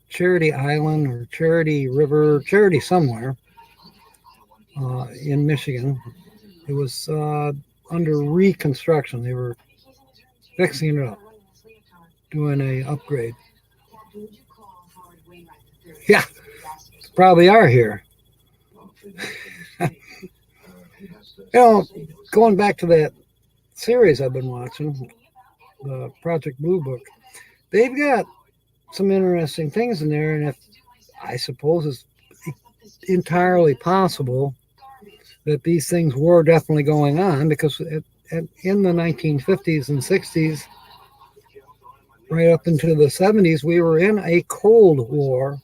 Charity Island or Charity River, Charity somewhere in Michigan. It was under reconstruction. They were fixing it up, doing a upgrade. Yeah, probably are here. Going back to that series I've been watching, the Project Blue Book, they've got some interesting things in there, and if I suppose it's entirely possible that these things were definitely going on, because in the 1950s and 60s, right up into the 70s, we were in a Cold War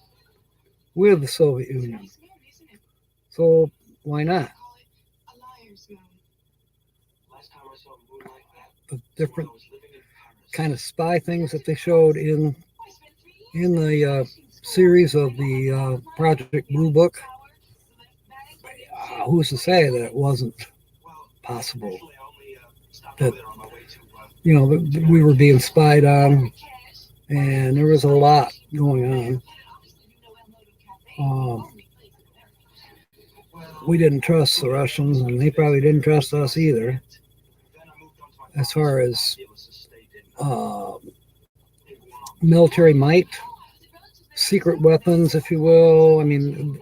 with the Soviet Union. So why not? The different kind of spy things that they showed in the series of the Project Blue Book. Who's to say that it wasn't possible that we were being spied on, and there was a lot going on. We didn't trust the Russians, and they probably didn't trust us either, as far as military might, secret weapons, if you will. I mean,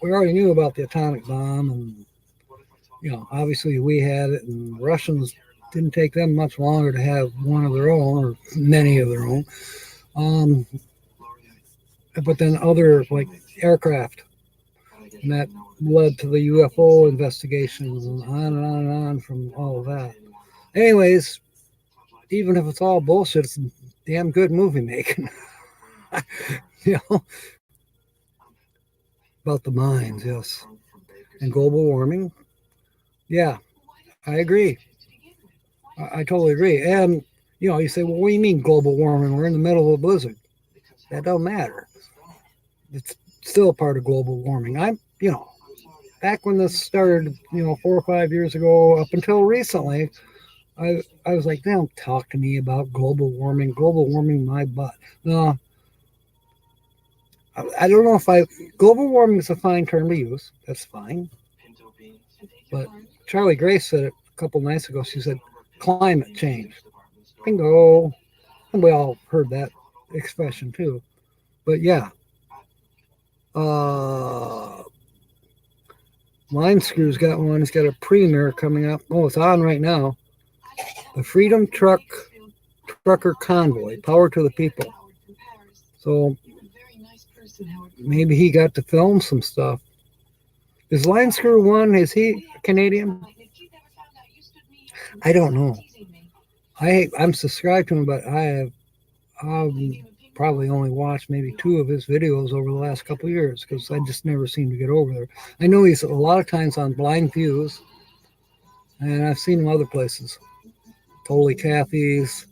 we already knew about the atomic bomb, and obviously we had it, and Russians didn't take them much longer to have one of their own, or many of their own. But then other, like, aircraft, and that led to the UFO investigations, and on and on and on from all of that. Anyways, even if it's all bullshit, it's damn good movie making. About the mines, yes. And global warming. Yeah, I agree. I totally agree. And, you say, well, what do you mean global warming? We're in the middle of a blizzard. That don't matter. It's still part of global warming. Back when this started, 4 or 5 years ago, up until recently, I was like, don't talk to me about global warming. Global warming, my butt. No. I don't know if global warming is a fine term to use. That's fine. But Charlie Grace said it a couple nights ago. She said, climate change. Bingo. And we all heard that expression too. But yeah. Line Screw's got one. He's got a premiere coming up. Oh, it's on right now. The Freedom Trucker Convoy. Power to the people. So maybe he got to film some stuff. Is Line Screw one? Is he Canadian? I don't know. I'm subscribed to him, but I have probably only watched maybe 2 of his videos over the last couple of years, because I just never seem to get over there. I know he's a lot of times on Blind Views, and I've seen him other places. Totally Kathy's.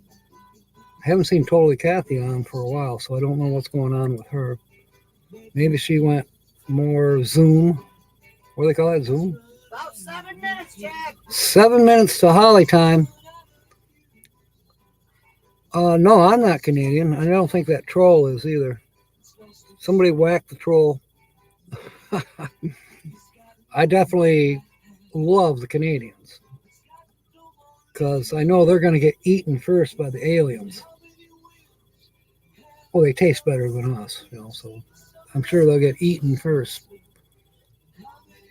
I haven't seen Totally Kathy on for a while, so I don't know what's going on with her. Maybe she went more Zoom. What do they call that? Zoom? About 7 minutes, Jack. 7 minutes to Holly time. No, I'm not Canadian. I don't think that troll is either. Somebody whacked the troll. I definitely love the Canadians, because I know they're going to get eaten first by the aliens. Well, they taste better than us, so I'm sure they'll get eaten first.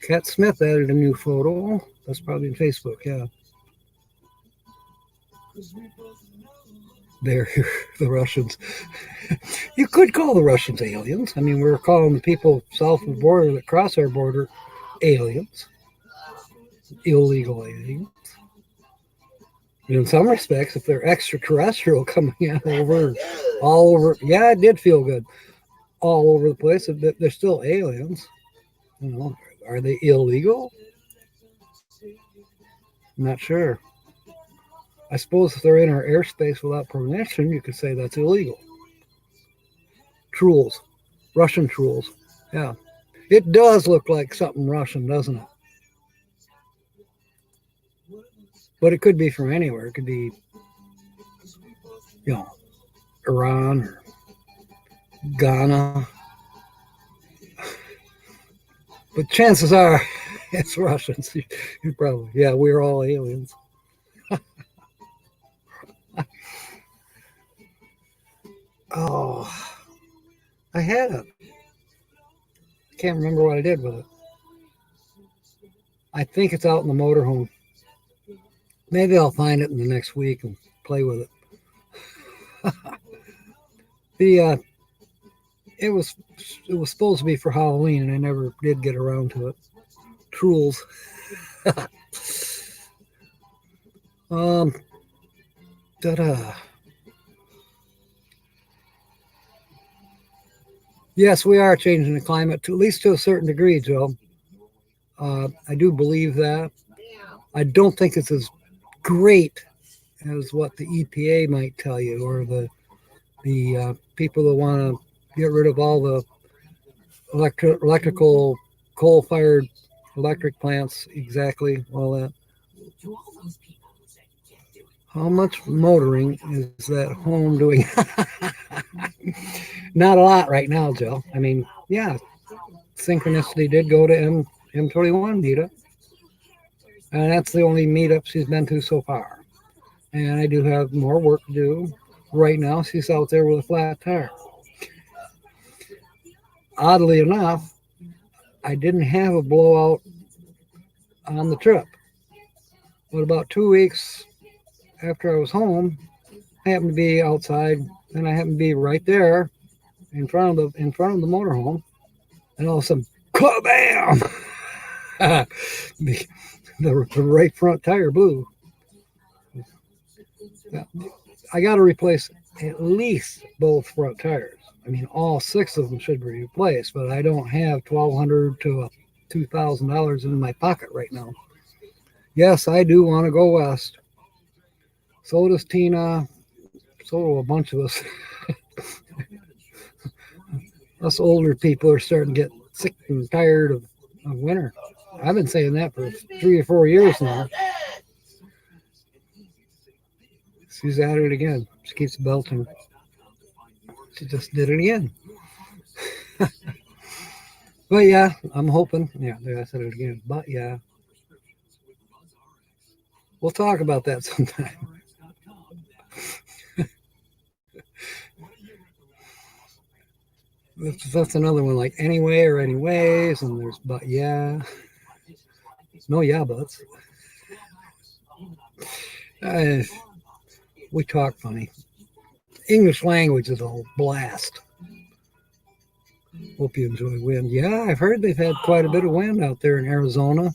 Cat Smith added a new photo. That's probably in Facebook, yeah. They're the Russians. You could call the Russians aliens. I mean, we're calling the people south of the border that cross our border aliens. Illegal aliens. In some respects, if they're extraterrestrial coming in all over, yeah, it did feel good. All over the place, they're still aliens. You know, are they illegal? I'm not sure. I suppose if they're in our airspace without permission, you could say that's illegal. Trolls, Russian trolls. Yeah, it does look like something Russian, doesn't it? But it could be from anywhere. It could be, you know, Iran or Ghana. But chances are it's Russians. You probably, yeah, we're all aliens. Oh, I can't remember what I did with it. I think it's out in the motorhome. Maybe I'll find it in the next week and play with it. It was supposed to be for Halloween, and I never did get around to it. Trolls. Yes, we are changing the climate, to at least to a certain degree, Joe. I do believe that. I don't think it's as great as what the EPA might tell you, or the people that want to get rid of all the electrical coal-fired electric plants. Exactly, all that. How much motoring is that home doing? Not a lot right now, Joe. I mean, yeah, Synchronicity did go to M21 meetup, and that's the only meetup she's been to so far. And I do have more work to do. Right now, she's out there with a flat tire. Oddly enough, I didn't have a blowout on the trip. But about 2 weeks after I was home, I happened to be outside, and I happened to be right there in front of the motorhome, and all of a sudden, kabam! the right front tire blew. I got to replace at least both front tires. I mean, all 6 of them should be replaced, but I don't have $1,200 to $2,000 in my pocket right now. Yes, I do want to go west. So does Tina. So do a bunch of us. Us older people are starting to get sick and tired of winter. I've been saying that for 3 or 4 years now. She's at it again. She keeps belting. She just did it again. But yeah, I'm hoping. Yeah, I said it again. But yeah. We'll talk about that sometime. That's another one, like anyway or anyways, and there's but yeah. No yeah buts. We talk funny. English language is a blast. Hope you enjoy wind. Yeah, I've heard they've had quite a bit of wind out there in Arizona,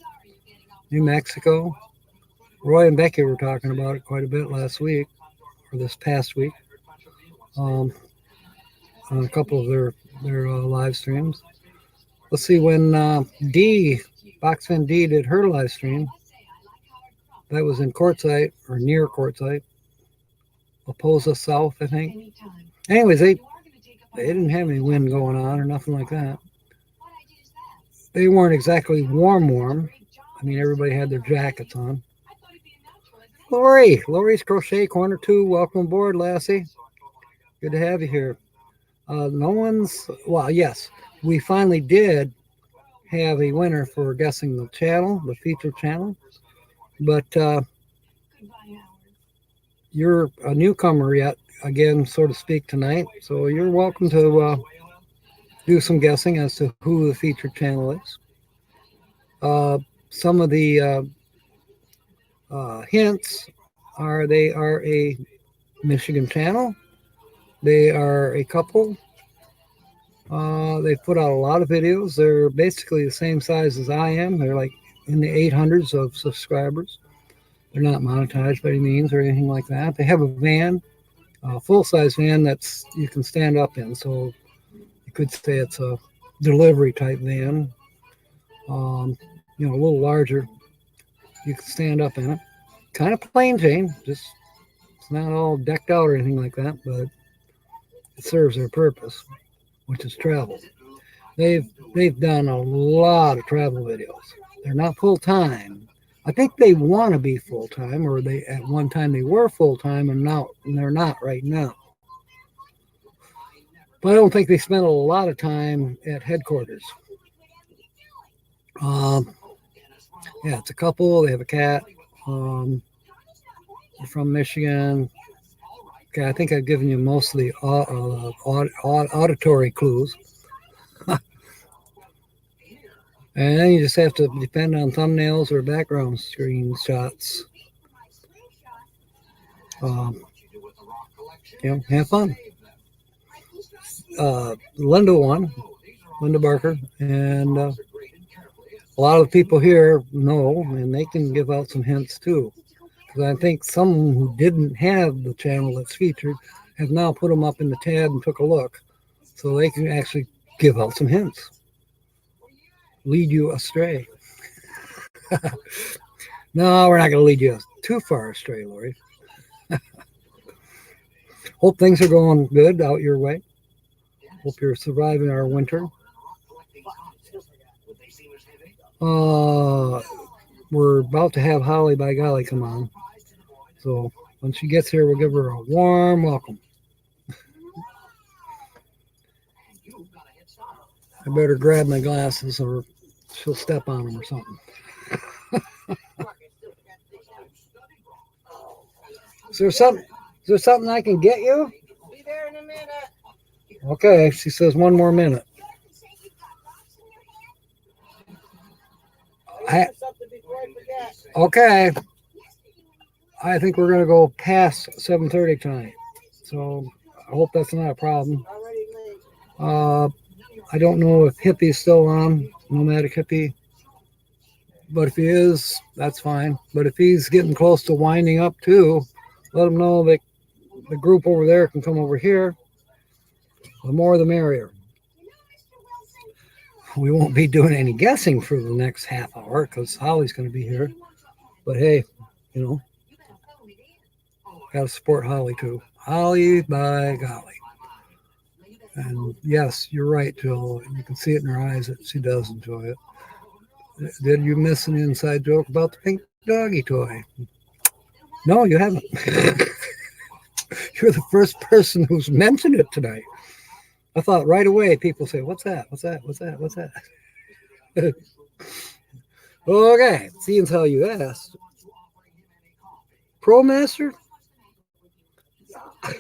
New Mexico. Roy and Becky were talking about it quite a bit last week, or this past week, on a couple of their live streams. Let's see, when Boxfin D did her live stream, that was in Quartzsite, or near Quartzsite, Oposa South, I think. Anyways, they didn't have any wind going on or nothing like that. They weren't exactly warm. I mean, everybody had their jackets on. Lori's Crochet Corner 2, welcome aboard, Lassie. Good to have you here. Well, yes, we finally did have a winner for guessing the channel, the feature channel, but you're a newcomer yet, again, so to speak, tonight, so you're welcome to do some guessing as to who the featured channel is. Some of the hints are they are a Michigan channel. They are a couple. They've put out a lot of videos. They're basically the same size as I am. They're like in the 800s of subscribers. They're not monetized by any means or anything like that. They have a van, a full-size van that's you can stand up in. So you could say it's a delivery type van. A little larger. You can stand up in it. Kind of plain Jane. Just it's not all decked out or anything like that, but it serves their purpose, which is travel. They've done a lot of travel videos. They're not full time. I think they want to be full time, or they at one time they were full time, and now they're not right now. But I don't think they spend a lot of time at headquarters. Yeah, it's a couple. They have a cat. They're from Michigan. Okay, I think I've given you most of the auditory clues. And then you just have to depend on thumbnails or background screenshots. Have fun. Linda Barker, and a lot of the people here know, and they can give out some hints too. Because I think someone who didn't have the channel that's featured have now put them up in the tab and took a look. So they can actually give out some hints. Lead you astray. No, we're not going to lead you too far astray, Lori. Hope things are going good out your way. Hope you're surviving our winter. We're about to have Holly by Golly come on. So when she gets here, we'll give her a warm welcome. I better grab my glasses or she'll step on them or something. Is there something I can get you? Be there in a minute. Okay, she says 1 more minute. Something before I forget. Okay. I think we're going to go past 7:30 tonight. So I hope that's not a problem. Already late. I don't know if Hippie's still on, Nomadic Hippie. But if he is, that's fine. But if he's getting close to winding up too, let him know that the group over there can come over here. The more the merrier. We won't be doing any guessing for the next half hour because Holly's going to be here. But hey, got to support Holly too. Holly by Golly. And yes, you're right, Jill. You can see it in her eyes that she does enjoy it. Did you miss an inside joke about the pink doggy toy? No, you haven't. You're the first person who's mentioned it tonight. I thought right away people say, what's that? What's that? What's that? What's that? Okay, seeing as how you asked. Pro Master?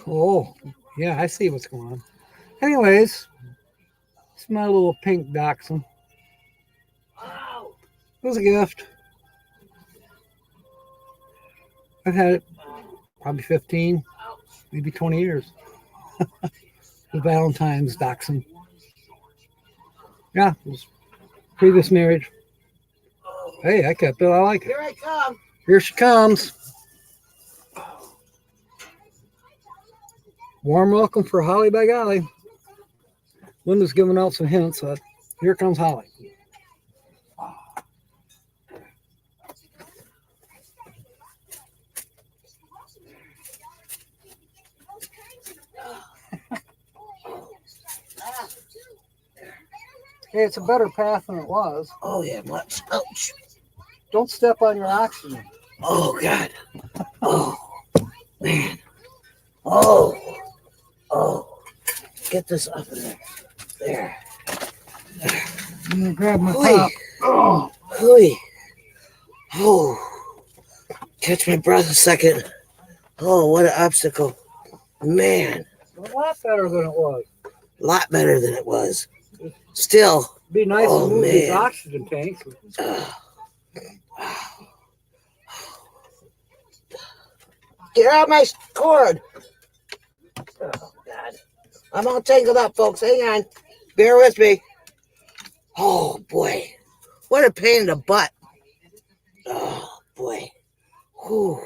Oh, yeah, I see what's going on. Anyways, it's my little pink dachshund. It was a gift. I've had it probably 15, maybe 20 years. The Valentine's dachshund. Yeah, it was previous marriage. Hey, I kept it. I like it. Here I come. Here she comes. Warm welcome for Holly by Golly. Linda's giving out some hints. Here comes Holly. Hey, it's a better path than it was. Oh, yeah, much. Ouch. Don't step on your oxygen. Oh, God. Oh, man. Oh. Get this up in there. There. I'm going to grab my Hooey. top. Oh. Hooey. Oh. Catch my breath a second. Oh, what an obstacle. Man. A lot better than it was. A lot better than it was. Still, Be nice Oh, to move his man. oxygen tank. Get out my cord. Oh, God. I'm all tangled up, folks. Hang on. Bear with me. Oh, boy. What a pain in the butt. Oh, boy. Whew.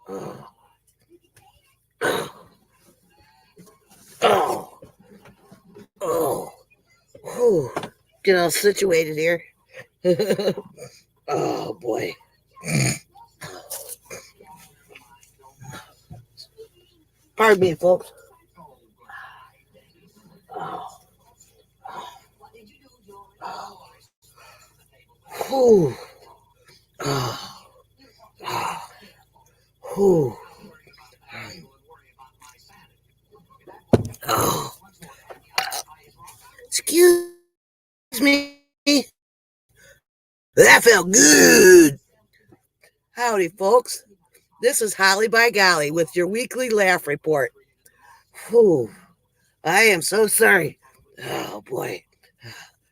Oh. Oh. Oh. Whew. Get all situated here. Oh, boy. Pardon me, folks. Oh. Oh. Whew. Oh. Oh. Whew. Oh. Excuse me. That felt good. Howdy, folks. This is Holly by Golly with your weekly laugh report. Whew. I am so sorry. Oh, boy.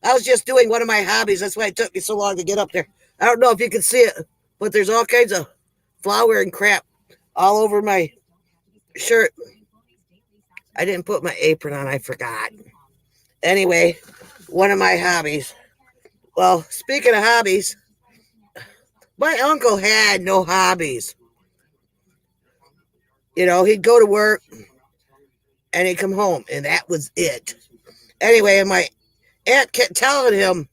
I was just doing one of my hobbies. That's why it took me so long to get up there. I don't know if you can see it, but there's all kinds of flour and crap all over my shirt. I didn't put my apron on. I forgot. Anyway, one of my hobbies. Well, speaking of hobbies, my uncle had no hobbies. You know, he'd go to work and he'd come home, and that was it. Anyway, and my aunt kept telling him,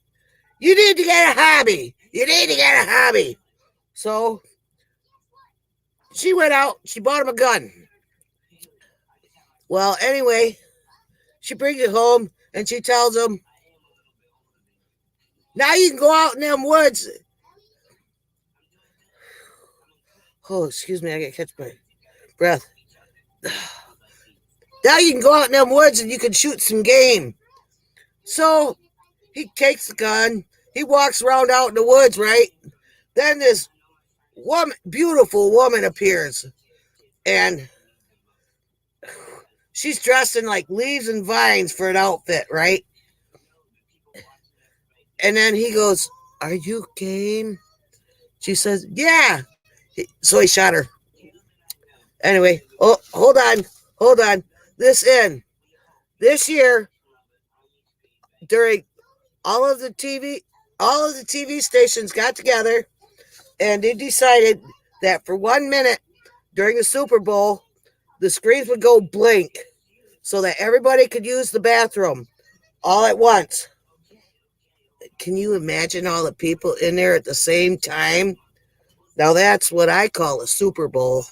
you need to get a hobby. You need to get a hobby. So she went out. She bought him a gun. Well, anyway, she brings it home, and she tells him, now you can go out in them woods. Oh, excuse me. I got to catch my breath. Now you can go out in them woods and you can shoot some game. So he takes the gun. He walks around out in the woods, right? Then this woman, beautiful woman appears. And she's dressed in like leaves and vines for an outfit, right? And then he goes, are you game? She says, yeah. So he shot her. Anyway, oh, hold on. This year, during all of the TV stations got together and they decided that for 1 minute during the Super Bowl, the screens would go blank so that everybody could use the bathroom all at once. Can you imagine all the people in there at the same time? Now that's what I call a Super Bowl.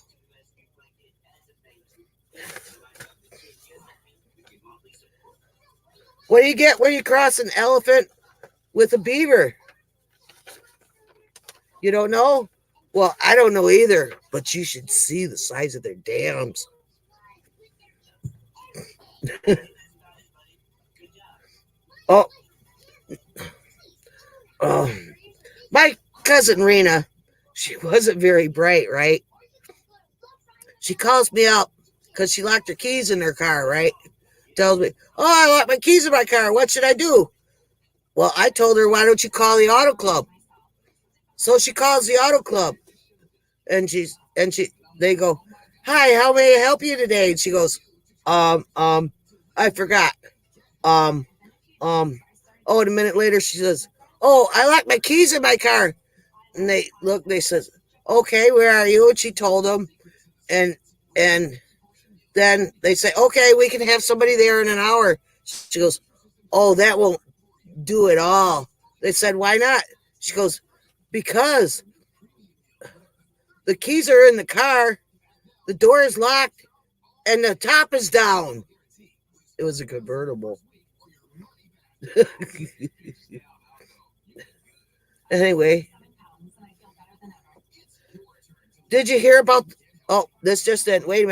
What do you get when you cross an elephant with a beaver? You don't know? Well, I don't know either, but you should see the size of their dams. Oh, my cousin Rena, she wasn't very bright, right? She calls me up because she locked her keys in her car, right? Tells me, oh, I locked my keys in my car. What should I do? Well, I told her, why don't you call the auto club? So she calls the auto club, and they go, hi, how may I help you today? And she goes, I forgot. Oh, and a minute later she says, oh, I locked my keys in my car. And they says, okay, where are you? And she told them, and then they say, okay, we can have somebody there in an hour. She goes, oh, that won't do it all. They said, why not? She goes, because the keys are in the car, the door is locked, and the top is down. It was a convertible. Anyway, did you hear about, oh, this just in. Wait a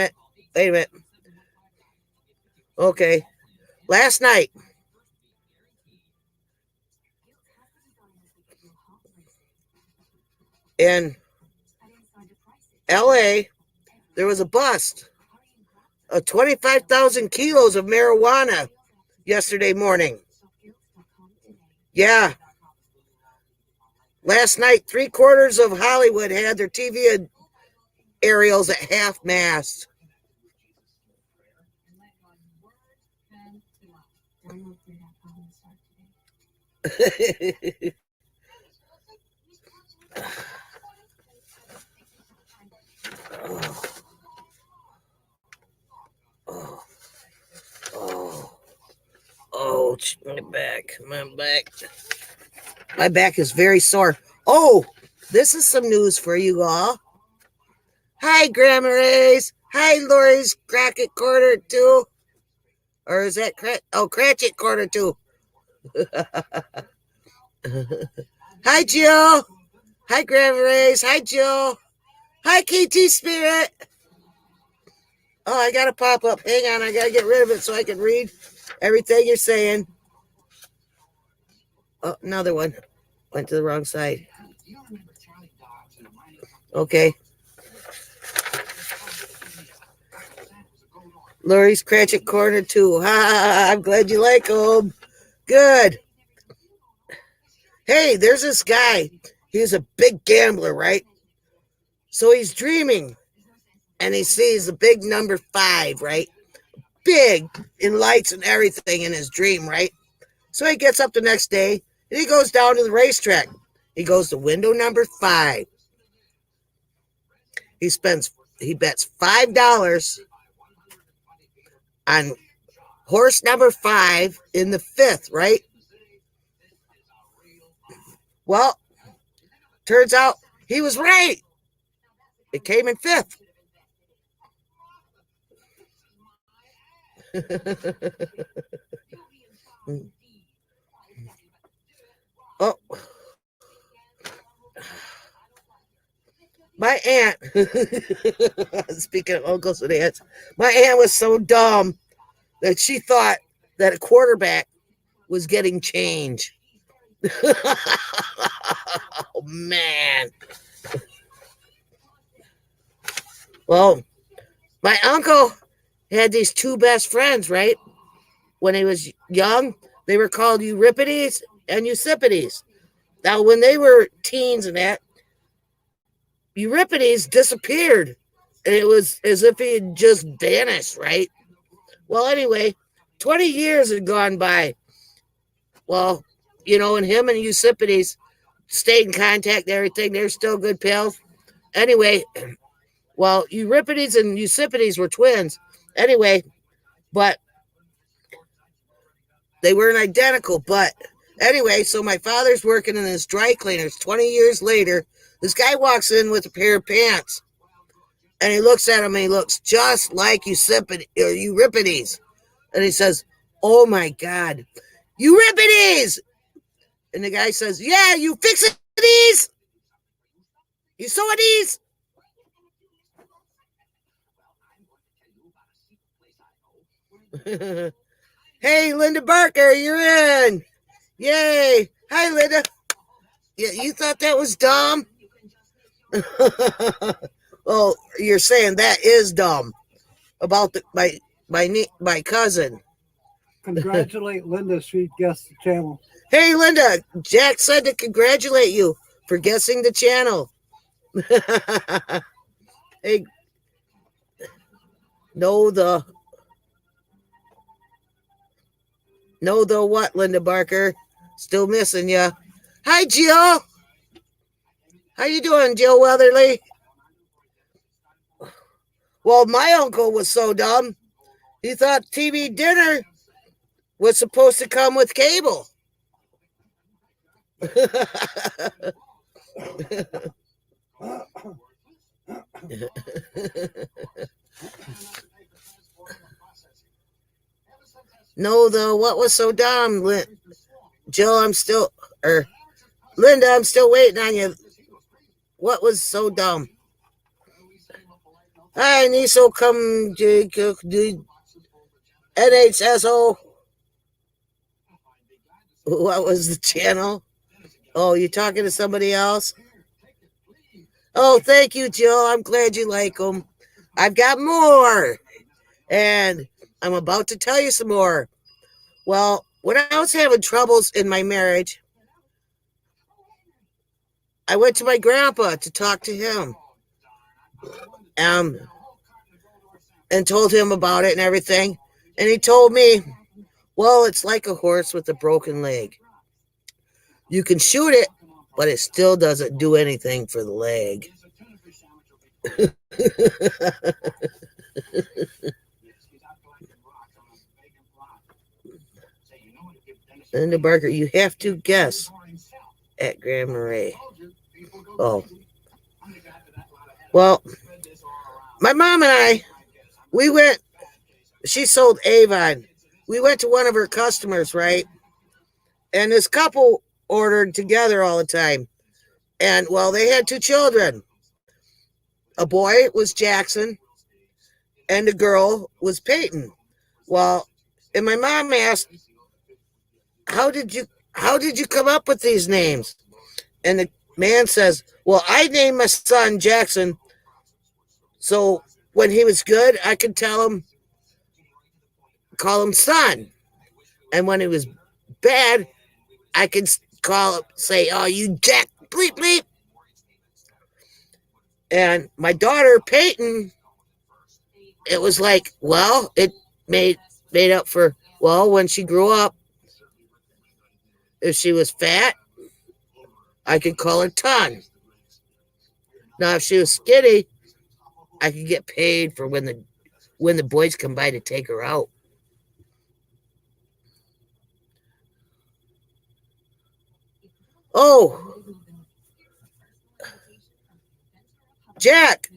minute. Okay. Last night, in LA, there was a bust of 25,000 kilos of marijuana yesterday morning. Yeah. Last night, 3/4 of Hollywood had their TV aerials at half mast. Oh, my back. My back is very sore. Oh, this is some news for you all. Hi, Grandma Ray's. Hi, Lori's Crackett Quarter 2. Or is that Cratchit Quarter 2? Hi, Jill. Hi, Grandma Ray's. Hi, Jill. Hi, KT Spirit. Oh, I got to pop up. Hang on. I got to get rid of it so I can read everything you're saying. Oh, another one. Went to the wrong side. Okay. Lori's Cratchit Corner 2. Ha, I'm glad you like them. Good. Hey, there's this guy. He's a big gambler, right? So he's dreaming. And he sees the big number 5, right? Big in lights and everything in his dream, right? So he gets up the next day and he goes down to the racetrack. He goes to window number 5. He bets $5 on horse number 5 in the 5th, right? Well, turns out he was right. It came in 5th. Oh, my aunt, speaking of uncles and aunts, my aunt was so dumb that she thought that a quarterback was getting change. Oh, man. Well, my uncle had these 2 best friends, right? When he was young, they were called Euripides and Eusipides. Now, when they were teens and that, Euripides disappeared. And it was as if he had just vanished, right? Well, anyway, 20 years had gone by. Well, and him and Eusipides stayed in contact and everything. They're still good pals. Anyway, well, Euripides and Eusipides were twins. Anyway, but they weren't identical. But anyway, so my father's working in his dry cleaners. 20 years later, this guy walks in with a pair of pants. And he looks at him and he looks just like Euripides. And he says, "Oh, my God, Euripides!" And the guy says, "Yeah, you fixing these? You sewing these?" Hey, Linda Barker, you're in. Yay. Hi, Linda. Yeah, you thought that was dumb? Well, you're saying that is dumb about my cousin. Congratulate Linda. She guessed the channel. Hey, Linda. Jack said to congratulate you for guessing the channel. Hey, know the what, Linda Barker? Still missing ya. Hi, Jill. How you doing, Jill Weatherly? Well, my uncle was so dumb, he thought TV dinner was supposed to come with cable. No, what was so dumb? Jill, Linda, I'm still waiting on you. What was so dumb? Hi, Niso, come, NHSO. What was the channel? Oh, you talking to somebody else? Oh, thank you, Jill. I'm glad you like them. I've got more. And I'm about to tell you some more. Well, when I was having troubles in my marriage, I went to my grandpa to talk to him. And told him about it and everything. And he told me, well, it's like a horse with a broken leg. You can shoot it, but it still doesn't do anything for the leg. Linda Barker, you have to guess at Graham Murray. Oh. Well, my mom and I, we went, she sold Avon. We went to one of her customers, right? And this couple ordered together all the time. And, well, they had 2 children. A boy was Jackson, and a girl was Peyton. Well, and my mom asked, how did you come up with these names? And the man says, well, I named my son Jackson, so when he was good, I could call him son. And when he was bad, I could say, oh, you Jack, bleep, bleep. And my daughter, Peyton, it was like, well, it made up for, well, when she grew up, if she was fat, I could call her Ton. Now, if she was skinny, I could get paid for when the boys come by to take her out. Oh, Jack,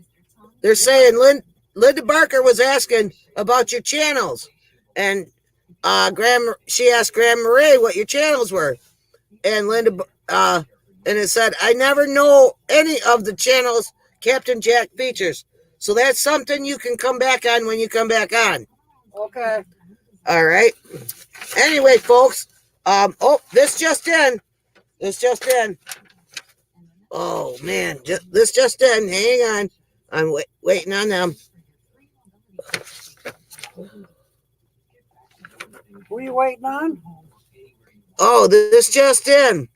they're saying Linda Barker was asking about your channels. And she asked Graham Murray what your channels were. And Linda, and it said, I never know any of the channels Captain Jack features. So that's something you can come back on when you come back on. Okay. All right. Anyway, folks, this just in. Oh, man, this just in. Hang on. I'm waiting on them. Who are you waiting on? Oh, this just in.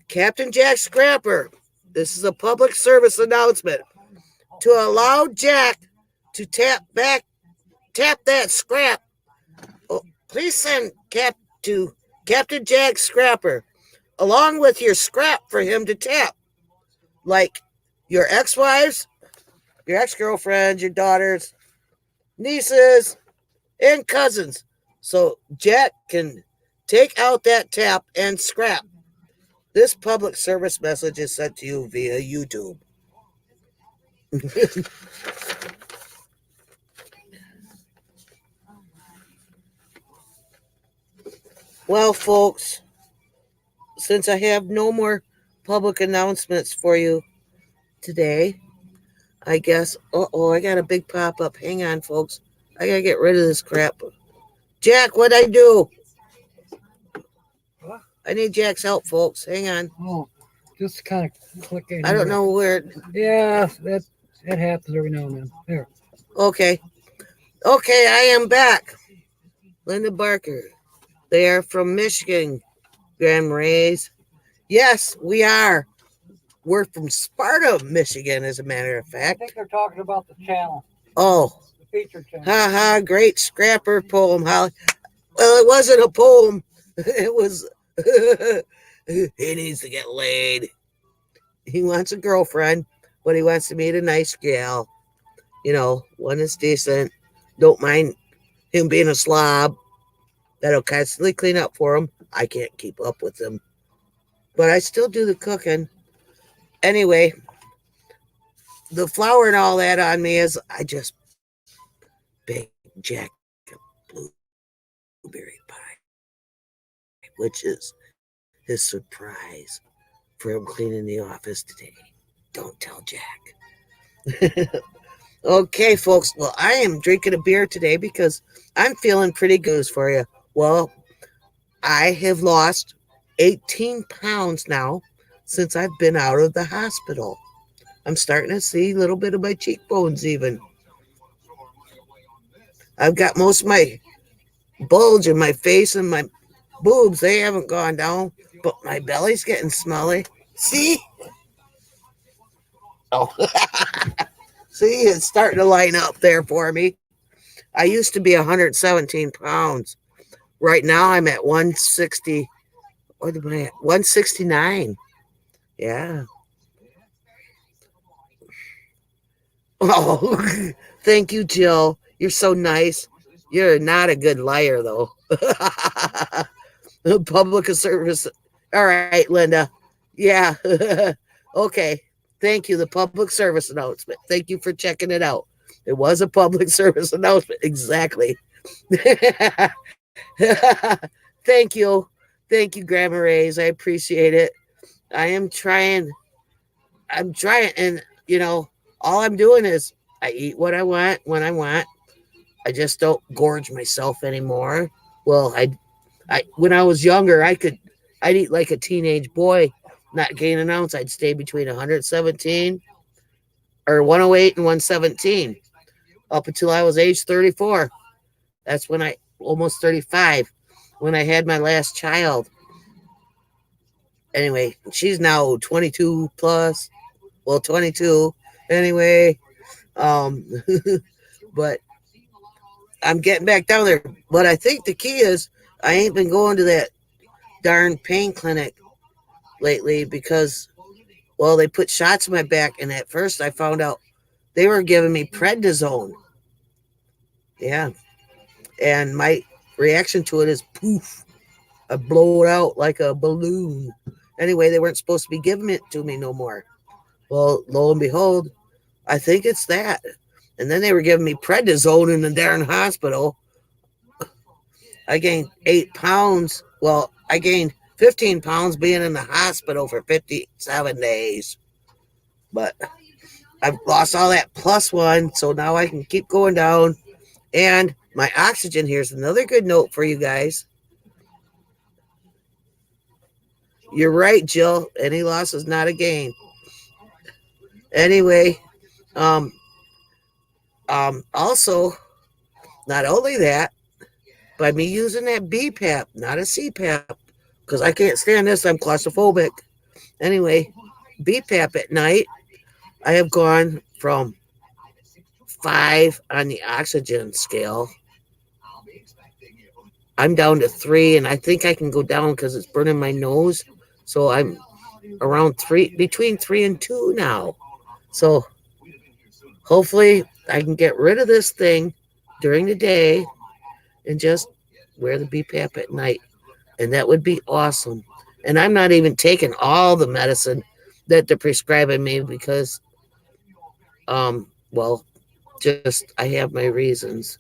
Captain Jack Scrapper. This is a public service announcement. To allow Jack to tap that scrap, please send to Captain Jack Scrapper, along with your scrap for him to tap, like your ex-wives, your ex-girlfriends, your daughters, nieces, and cousins, so Jack can take out that tap and scrap. This public service message is sent to you via YouTube. Well, folks, since I have no more public announcements for you today, I guess, I got a big pop-up. Hang on, folks. I got to get rid of this crap. Jack, what'd I do? What? I need Jack's help, folks. Hang on. Oh, just kind of clicking. I don't know where. Yeah, that happens every now and then. There. Okay, I am back. Linda Barker. They are from Michigan, Graham Rays. Yes, we are. We're from Sparta, Michigan, as a matter of I fact. think they're talking about the channel, Oh, the feature channel. ha, great scrapper poem, Holly. Well, it wasn't a poem. It was, he needs to get laid. He wants a girlfriend, but he wants to meet a nice gal. You know, one that's decent. Don't mind him being a slob. That'll constantly clean up for him. I can't keep up with him, but I still do the cooking. Anyway, the flour and all that on me is I just baked Jack a blueberry pie, which is his surprise for him cleaning the office today. Don't tell Jack. Okay, folks. Well, I am drinking a beer today because I'm feeling pretty good for you. Well, I have lost 18 pounds now since I've been out of the hospital. I'm starting to see a little bit of my cheekbones even. I've got most of my bulge in my face and my boobs, they haven't gone down, but my belly's getting smelly. See? Oh, see, it's starting to line up there for me. I used to be 117 pounds. Right now, I'm at 160. What am I at? 169. Yeah. Oh, thank you, Jill. You're so nice. You're not a good liar, though. Public service. All right, Linda. Yeah. Okay. Thank you. The public service announcement. Thank you for checking it out. It was a public service announcement. Exactly. Thank you. Thank you, Grandma Rays. I appreciate it. I am trying. I'm trying. And, all I'm doing is I eat what I want when I want. I just don't gorge myself anymore. Well, I when I was younger, I'd eat like a teenage boy, not gain an ounce. I'd stay between 117 or 108 and 117 up until I was age 34. That's when almost 35, when I had my last child. Anyway, she's now 22 plus. Well, 22. Anyway, but I'm getting back down there. But I think the key is I ain't been going to that darn pain clinic lately because, well, they put shots in my back. And at first I found out they were giving me prednisone. Yeah. And my reaction to it is poof. I blow it out like a balloon. Anyway, they weren't supposed to be giving it to me no more. Well, lo and behold, I think it's that. And then they were giving me prednisone in the darn hospital. I gained 8 pounds. Well, I gained 15 pounds being in the hospital for 57 days. But I've lost all that +1, so now I can keep going down. And my oxygen, here's another good note for you guys. You're right, Jill. Any loss is not a gain. Anyway, also, not only that, by me using that BPAP, not a CPAP, because I can't stand this, I'm claustrophobic. Anyway, BPAP at night, I have gone from 5 on the oxygen scale. I'm down to 3, and I think I can go down because it's burning my nose. So I'm around 3, between 3 and 2 now. So hopefully I can get rid of this thing during the day and just wear the BPAP at night. And that would be awesome. And I'm not even taking all the medicine that they're prescribing me because, well, just I have my reasons.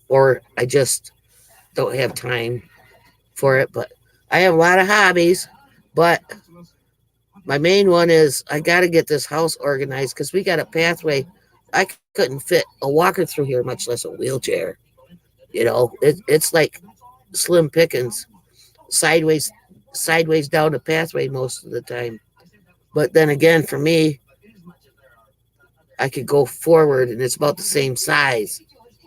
Or I just don't have time for it. But I have a lot of hobbies. But my main one is I got to get this house organized because we got a pathway. I couldn't fit a walker through here, much less a wheelchair. It's like slim pickings, sideways down the pathway most of the time. But then again, for me, I could go forward and it's about the same size.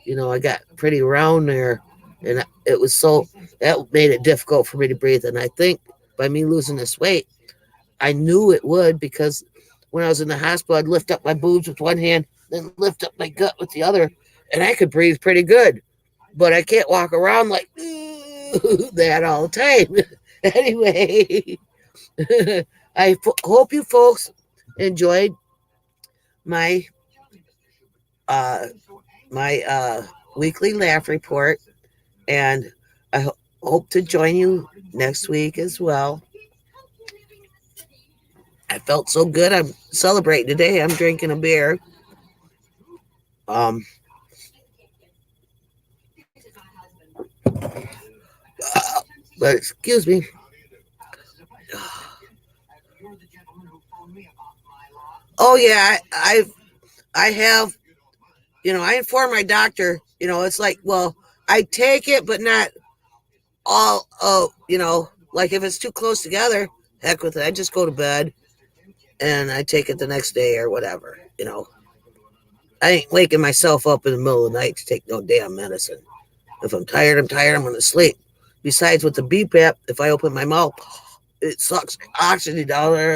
I got pretty round there, and that made it difficult for me to breathe. And I think by me losing this weight, I knew it would, because when I was in the hospital, I'd lift up my boobs with one hand, then lift up my gut with the other, and I could breathe pretty good. But I can't walk around like that all the time. Anyway, I hope you folks enjoyed my weekly laugh report, and I hope to join you next week as well. I felt so good. I'm celebrating today. I'm drinking a beer. But excuse me. Oh yeah, I have. I inform my doctor. It's like, well, I take it, but not all. Like if it's too close together, heck with it. I just go to bed and I take it the next day or whatever. I ain't waking myself up in the middle of the night to take no damn medicine. If I'm tired, I'm tired. I'm going to sleep. Besides, with the BPAP, if I open my mouth, it sucks oxygen down there.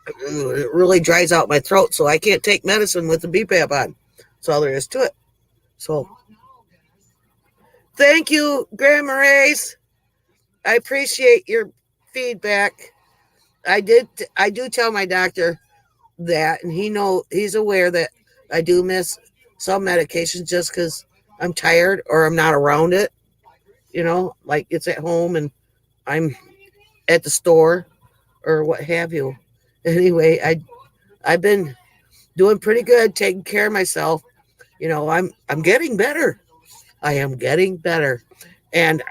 It really dries out my throat, so I can't take medicine with the BPAP on. That's all there is to it. So, thank you, Grandma Race. I appreciate your feedback. I do tell my doctor that, and he's aware that I do miss some medications just because I'm tired or I'm not around it. Like it's at home and I'm at the store or what have you. Anyway, I've been doing pretty good, taking care of myself. I'm getting better. I am getting better. And,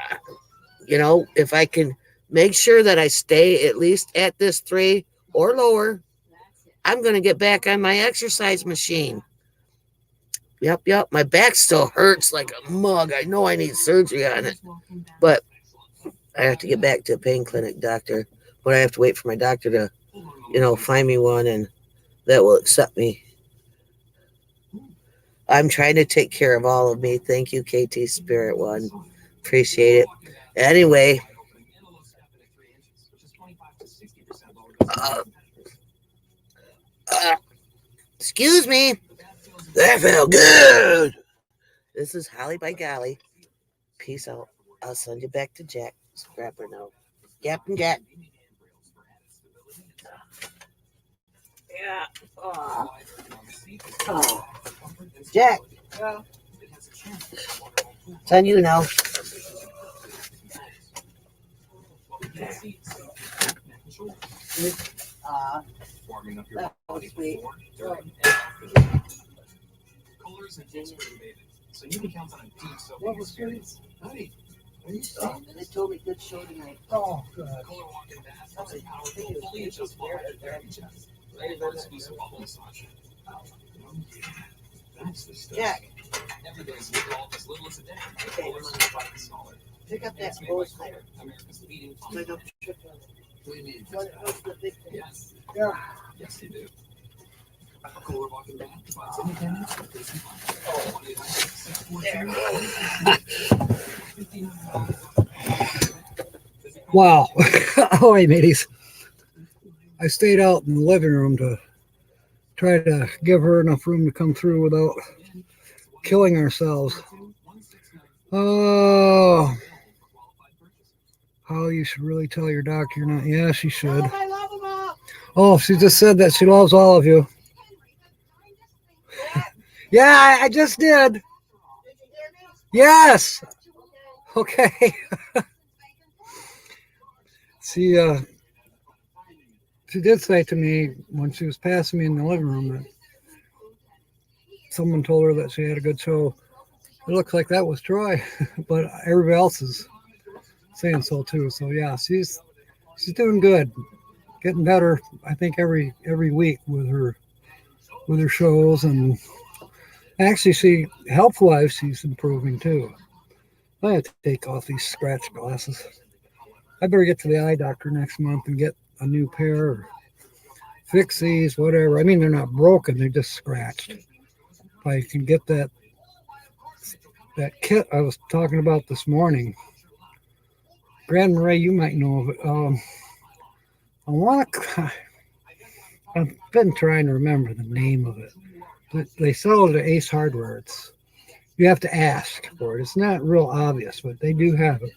if I can make sure that I stay at least at this 3 or lower, I'm going to get back on my exercise machine. Yep. My back still hurts like a mug. I know I need surgery on it. But I have to get back to a pain clinic doctor. But I have to wait for my doctor to, find me one and that will accept me. I'm trying to take care of all of me. Thank you, KT Spirit One. Appreciate it. Anyway. Excuse me. That felt good. This is Holly by Golly. Peace out. I'll send you back to Jack. Scrapper now. Captain Jack. Yeah. Oh. Jack. It's on you now. That was sweet. What was good? They told me good show tonight. Oh, good. Jack. Pick up that rose lighter. Pick up the trip on it. What's the big thing? Yeah. Yes, you do. Wow. All right, mateys. I stayed out in the living room to try to give her enough room to come through without killing ourselves. Oh, how you should really tell your doctor you're not. Yeah, she should. Oh, she just said that she loves all of you. Yeah, I just did. Yes. Okay. She did say to me when she was passing me in the living room that someone told her that she had a good show. It looks like that was Troy, but everybody else is saying so too. So yeah, she's doing good, getting better. I think every week with her shows, and actually she health wise she's improving too. I have to take off these scratch glasses. I better get to the eye doctor next month and get a new pair or fix these, whatever. I mean, they're not broken, they're just scratched. If I can get that kit I was talking about this morning. Grandma Ray, you might know of it. I've been trying to remember the name of it. But they sell it at Ace Hardware. You have to ask for it. It's not real obvious, but they do have it.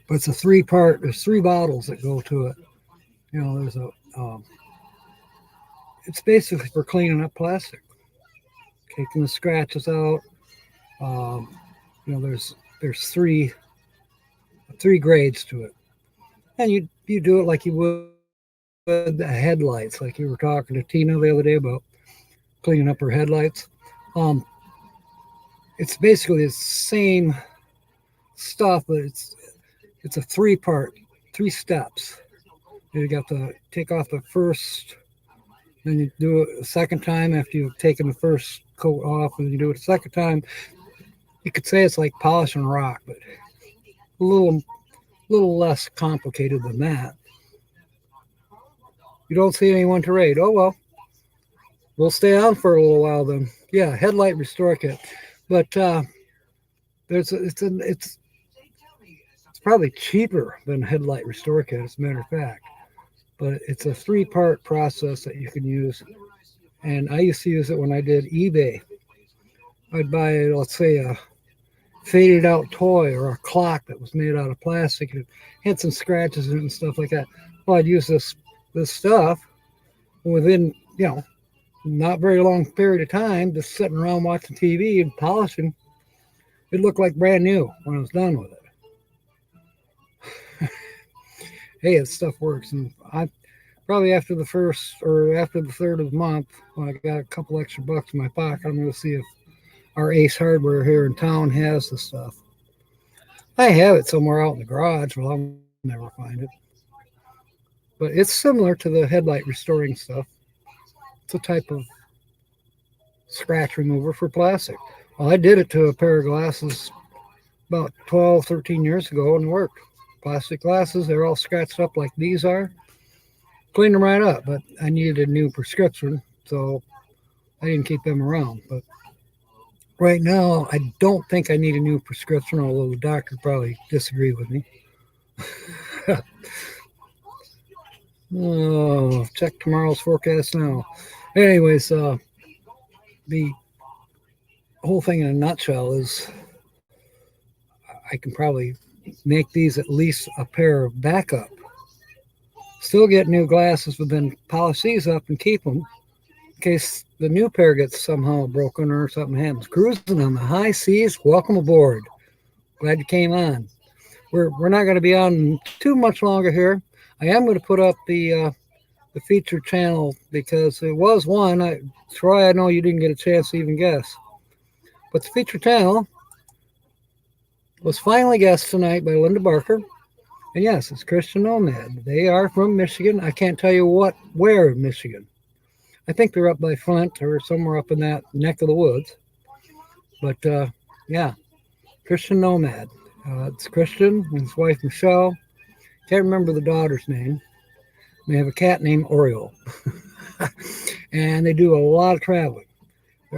But it's a 3-part. There's 3 bottles that go to it. There's a. It's basically for cleaning up plastic, taking the scratches out. There's 3 grades to it, and you do it like you would the headlights, like you were talking to Tina the other day about cleaning up her headlights. It's basically the same stuff, but it's a 3-part, 3 steps. You got to take off the first, then you do it a second time after you've taken the first coat off, and you do it a second time. You could say it's like polishing rock, but a little less complicated than that. You don't see anyone to raid. Oh well, we'll stay on for a little while then. Yeah, headlight restore kit. But it's probably cheaper than headlight restore kit, as a matter of fact. But it's a 3-part process that you can use. And I used to use it when I did eBay. I'd buy, let's say, a faded out toy or a clock that was made out of plastic and had some scratches in it and stuff like that. Well, I'd use this stuff within, not very long period of time, just sitting around watching TV and polishing. It looked like brand new when I was done with it. Hey, this stuff works. And I probably after the third of the month, when I got a couple extra bucks in my pocket, I'm going to see if our Ace Hardware here in town has the stuff. I have it somewhere out in the garage. Well, I'll never find it. But it's similar to the headlight restoring stuff. It's a type of scratch remover for plastic. Well, I did it to a pair of glasses about 12, 13 years ago, and it worked. Plastic glasses, they're all scratched up like these are. Cleaned them right up, but I needed a new prescription, so I didn't keep them around. But right now, I don't think I need a new prescription, although the doctor probably disagree with me. Oh, check tomorrow's forecast now. Anyways, the whole thing in a nutshell is I can probably make these at least a pair of backup. Still get new glasses, but then polish these up and keep them in case the new pair gets somehow broken or something happens. Cruising on the high seas, welcome aboard. Glad you came on. We're not going to be on too much longer here. I am going to put up the featured channel because it was one. Troy, I know you didn't get a chance to even guess. But the featured channel was finally guessed tonight by Linda Barker. And yes, it's Christian Nomad. They are from Michigan. I can't tell you where in Michigan. I think they're up by Flint or somewhere up in that neck of the woods. But yeah, Christian Nomad. It's Christian and his wife Michelle. Can't remember the daughter's name. They have a cat named Oriole. And they do a lot of traveling.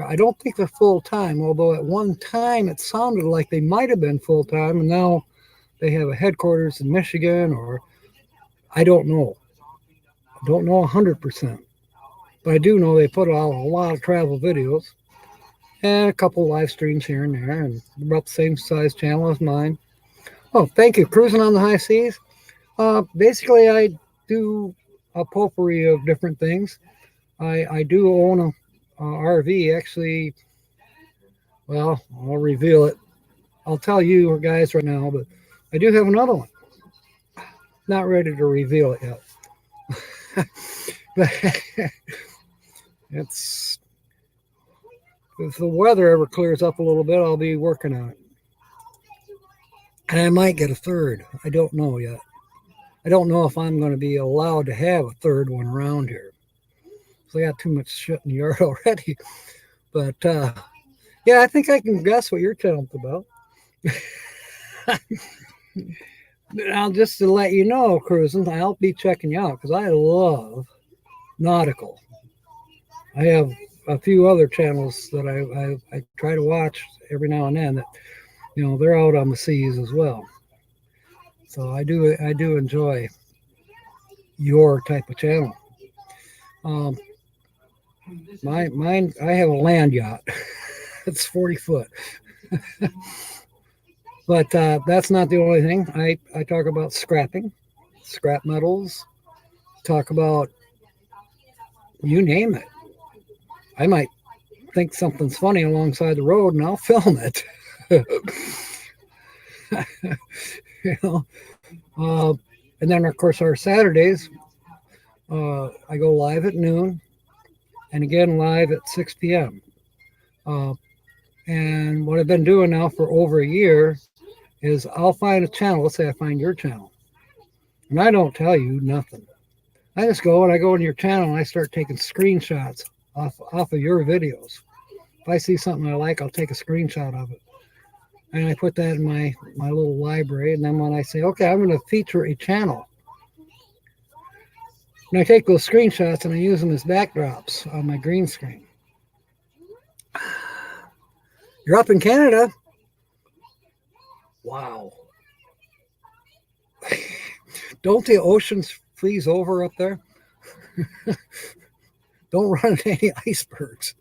I don't think they're full-time, although at one time it sounded like they might have been full-time, and now they have a headquarters in Michigan, or I don't know. I don't know 100%. But I do know they put out a lot of travel videos and a couple live streams here and there, and about the same size channel as mine. Oh, thank you. Cruising on the High Seas. Basically, I do a potpourri of different things. I do own a RV, actually. Well, I'll reveal it. I'll tell you guys right now, but I do have another one. Not ready to reveal it yet. But it's, if the weather ever clears up a little bit, I'll be working on it. And I might get a third. I don't know yet. I don't know if I'm going to be allowed to have a third one around here. So I got too much shit in the yard already. But yeah, I think I can guess what your channel's about. Now, just to let you know, cruising, I'll be checking you out because I love nautical. I have a few other channels that I try to watch every now and then that, they're out on the seas as well. So I do enjoy your type of channel. Mine, I have a land yacht. It's 40 foot. But that's not the only thing. I talk about scrapping, scrap metals, talk about you name it. I might think something's funny alongside the road and I'll film it. And then of course our Saturdays, I go live at noon and again live at 6 p.m. And what I've been doing now for over a year is I'll find a channel. Let's say I find your channel. And I don't tell you nothing. I just go and I go into your channel and I start taking screenshots off of your videos. If I see something I like, I'll take a screenshot of it. And I put that in my little library. And then when I say, okay, I'm going to feature a channel. And I take those screenshots and I use them as backdrops on my green screen. You're up in Canada. Wow. Don't the oceans freeze over up there? Don't run into any icebergs.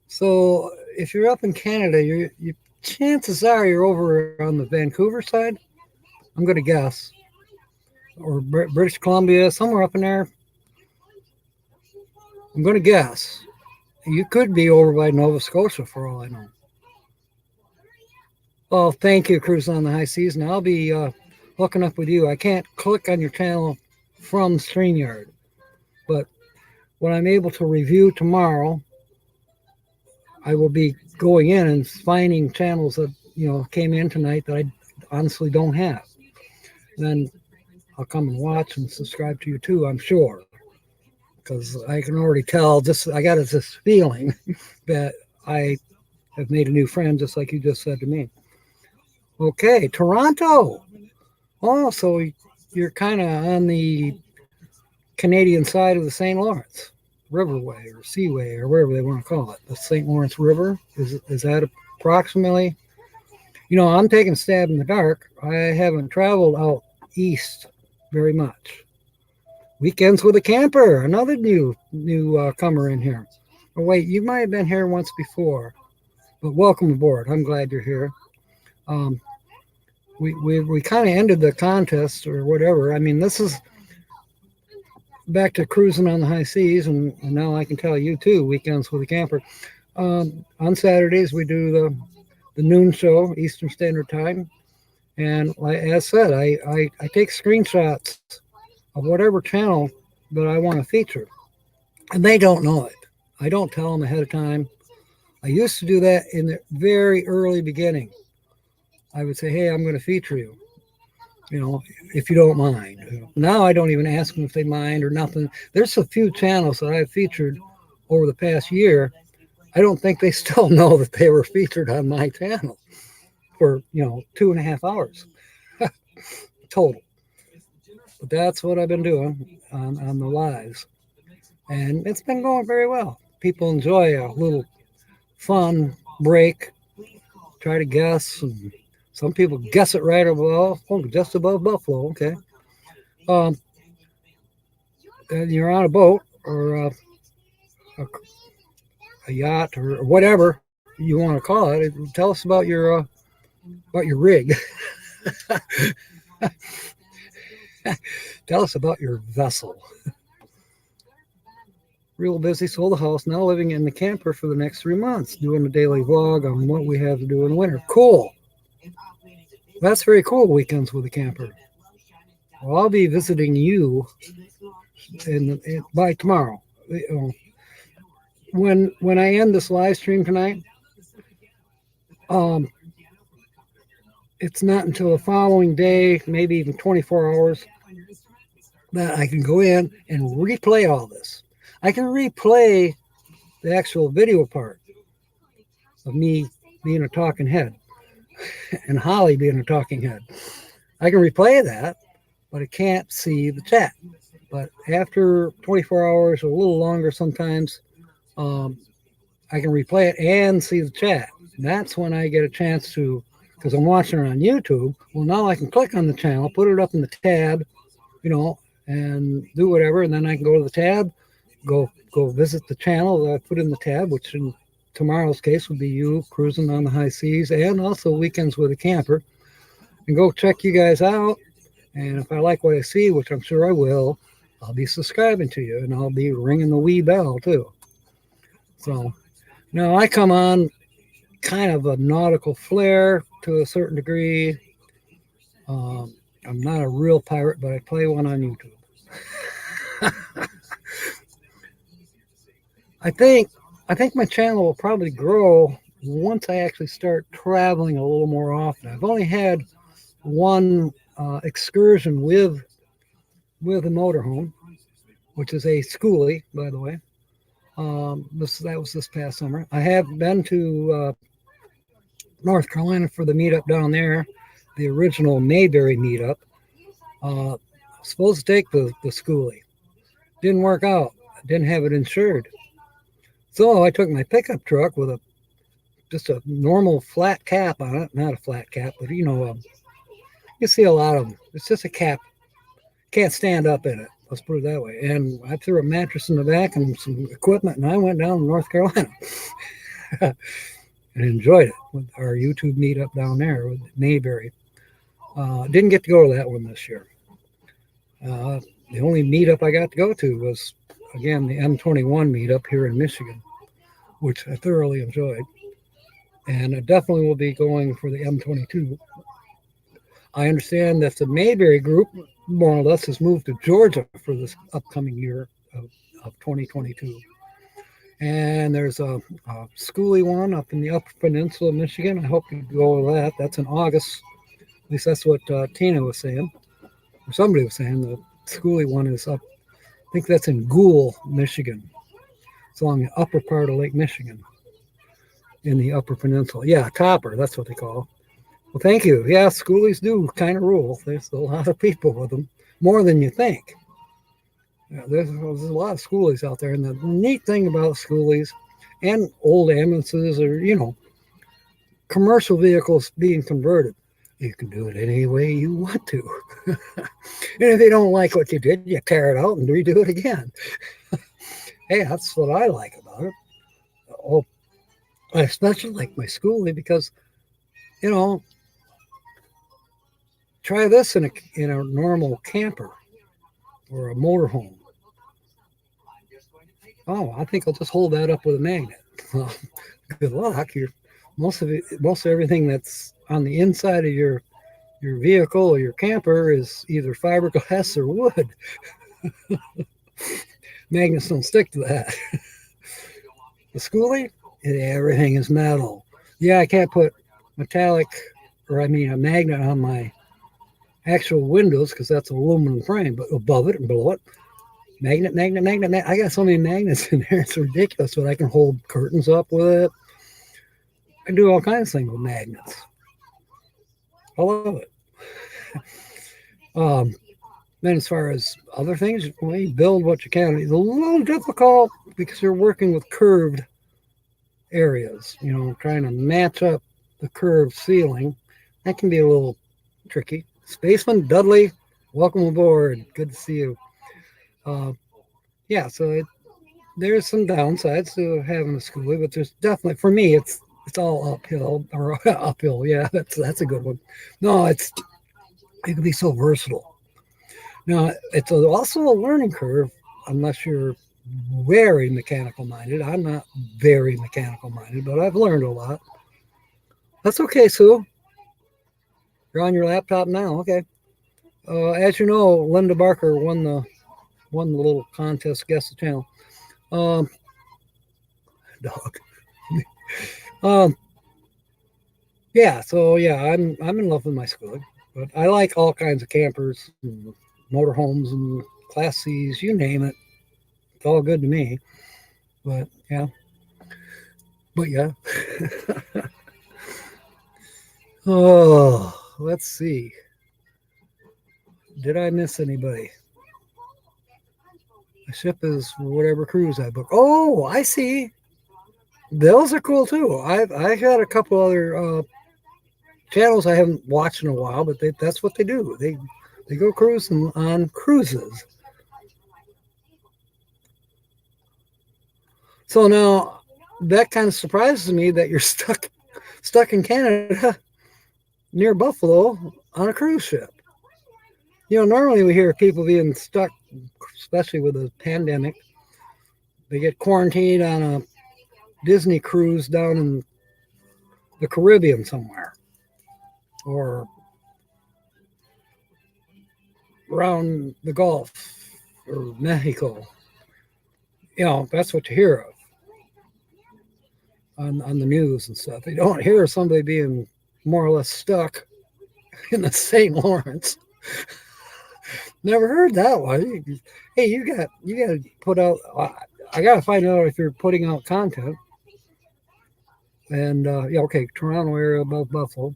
So if you're up in Canada, you chances are you're over on the Vancouver side. I'm going to guess, or British Columbia, somewhere up in there. I'm going to guess. You could be over by Nova Scotia for all I know. Well, thank you, Cruising on the High Seas. And I'll be hooking up with you. I can't click on your channel from StreamYard, but when I'm able to review tomorrow, I will be going in and finding channels that came in tonight that I honestly don't have. Then I'll come and watch and subscribe to you too, I'm sure, because I can already tell. I got this feeling that I have made a new friend, just like you just said to me. Okay, Toronto. Oh, so you're kind of on the Canadian side of the St. Lawrence Riverway or Seaway or whatever they want to call it. The St. Lawrence River, is that approximately? I'm taking a stab in the dark. I haven't traveled out east very much. Weekends with a Camper, another new comer in here. Oh wait, you might have been here once before, but welcome aboard. I'm glad you're here. We kind of ended the contest or whatever. I mean, this is back to Cruising on the High Seas, and now I can tell you too, Weekends with a Camper. On Saturdays we do the noon show, Eastern Standard Time, and as said, I take screenshots of whatever channel that I want to feature, and they don't know it. I don't tell them ahead of time. I used to do that in the very early beginning. I would say, hey, I'm going to feature you, if you don't mind. Now I don't even ask them if they mind or nothing. There's a few channels that I've featured over the past year. I don't think they still know that they were featured on my channel for, 2.5 hours total. But that's what I've been doing on the lives. And it's been going very well. People enjoy a little fun break, try to guess, and some people guess it right above, just above Buffalo. Okay. And you're on a boat or a yacht or whatever you want to call it. Tell us about your rig. Tell us about your vessel. Real busy, sold the house, now living in the camper for the next 3 months, doing a daily vlog on what we have to do in the winter. Cool. That's very cool, Weekends with a Camper. Well, I'll be visiting you by tomorrow. When I end this live stream tonight, it's not until the following day, maybe even 24 hours, that I can go in and replay all this. I can replay the actual video part of me being a talking head and Holly being a talking head. I can replay that, but I can't see the chat. But after 24 hours or a little longer sometimes, I can replay it and see the chat. And that's when I get a chance to, because I'm watching it on YouTube. Well, now I can click on the channel, put it up in the tab, and do whatever. And then I can go to the tab, go visit the channel that I put in the tab, which in tomorrow's case would be you Cruising on the High Seas, and also Weekends with a Camper, and go check you guys out. And if I like what I see, which I'm sure I will, I'll be subscribing to you, and I'll be ringing the wee bell too. So now I come on kind of a nautical flair to a certain degree. I'm not a real pirate, but I play one on YouTube. I think my channel will probably grow once I actually start traveling a little more often. I've only had one excursion with a motorhome, which is a schoolie, by the way. That was this past summer. I have been to North Carolina for the meetup down there, the original Mayberry meetup. Supposed to take the schoolie. Didn't work out. I didn't have it insured. So I took my pickup truck with just a normal flat cap on it, not a flat cap, but you see a lot of them. It's just a cap. Can't stand up in it. Let's put it that way. And I threw a mattress in the back and some equipment, and I went down to North Carolina and enjoyed it with our YouTube meetup down there with Mayberry. Didn't get to go to that one this year. The only meetup I got to go to was, again, the M21 meetup here in Michigan, which I thoroughly enjoyed. And I definitely will be going for the M22. I understand that the Mayberry group, more or less, has moved to Georgia for this upcoming year of 2022. And there's a schooly one up in the Upper Peninsula of Michigan. I hope you go to that. That's in August. At least that's what Tina was saying, or somebody was saying. The schooly one is up, I think that's in Gould, Michigan. It's along the upper part of Lake Michigan in the Upper Peninsula. Yeah, Topper, that's what they call it. Well, thank you. Yeah, schoolies do kind of rule. There's a lot of people with them, more than you think. Yeah, there's a lot of schoolies out there. And the neat thing about schoolies and old ambulances or, commercial vehicles being converted, you can do it any way you want to. And if you don't like what you did, you tear it out and redo it again. Hey, that's what I like about it. Oh, I especially like my schoolie because, try this in a normal camper or a motorhome. Oh, I think I'll just hold that up with a magnet. Well, good luck. Most of everything that's on the inside of your vehicle or your camper is either fiberglass or wood. Magnets don't stick to that. The schoolie, everything is metal. Yeah, I can't put a magnet on my actual windows because that's an aluminum frame, but above it and below it, magnet. I got so many magnets in there, it's ridiculous. But I can hold curtains up with it. I do all kinds of things with magnets. I love it. Then as far as other things, you build what you can. It's a little difficult because you're working with curved areas, trying to match up the curved ceiling. That can be a little tricky. Spaceman Dudley, welcome aboard. Good to see you. There's some downsides to having a schoolie, but there's definitely, for me, it's all uphill or uphill. Yeah, that's a good one. No, it can be so versatile. Now, it's also a learning curve unless you're very mechanical minded. I'm not very mechanical minded, but I've learned a lot. That's okay, Sue. You're on your laptop now. Okay. As you know, Linda Barker won the little contest, guess the channel. Dog. I'm in love with my schoolie, but I like all kinds of campers, and motorhomes, and Class C's, you name it. It's all good to me. But yeah. Oh, let's see. Did I miss anybody? The ship is whatever cruise I book. Oh, I see. Those are cool too. I got a couple other channels I haven't watched in a while, but that's what they do. They go cruising on cruises. So now that kind of surprises me that you're stuck in Canada near Buffalo on a cruise ship. Normally we hear people being stuck, especially with the pandemic. They get quarantined on a Disney cruise down in the Caribbean somewhere, or around the Gulf or Mexico. That's what you hear of on the news and stuff. You don't hear somebody being more or less stuck in the St. Lawrence. Never heard that one. Hey, you got to put out. I got to find out if you're putting out content. And Toronto area above Buffalo.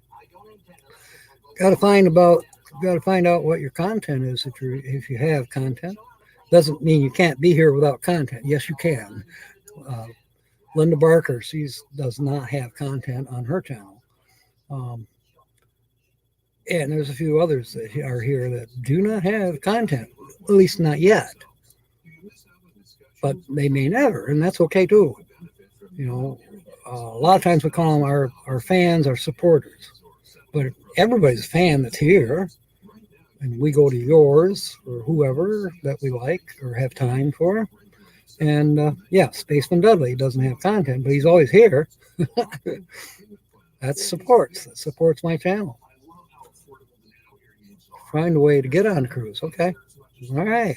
Got to find out what your content is if you have content. Doesn't mean you can't be here without content. Yes, you can. Linda Barker, she does not have content on her channel. And there's a few others that are here that do not have content, at least not yet. But they may never, and that's okay too. You know, a lot of times we call them our fans, our supporters. But everybody's a fan that's here, and we go to yours or whoever that we like or have time for. And yeah, Spaceman Dudley doesn't have content, but he's always here. That supports my channel. Find a way to get on the cruise. Okay. All right.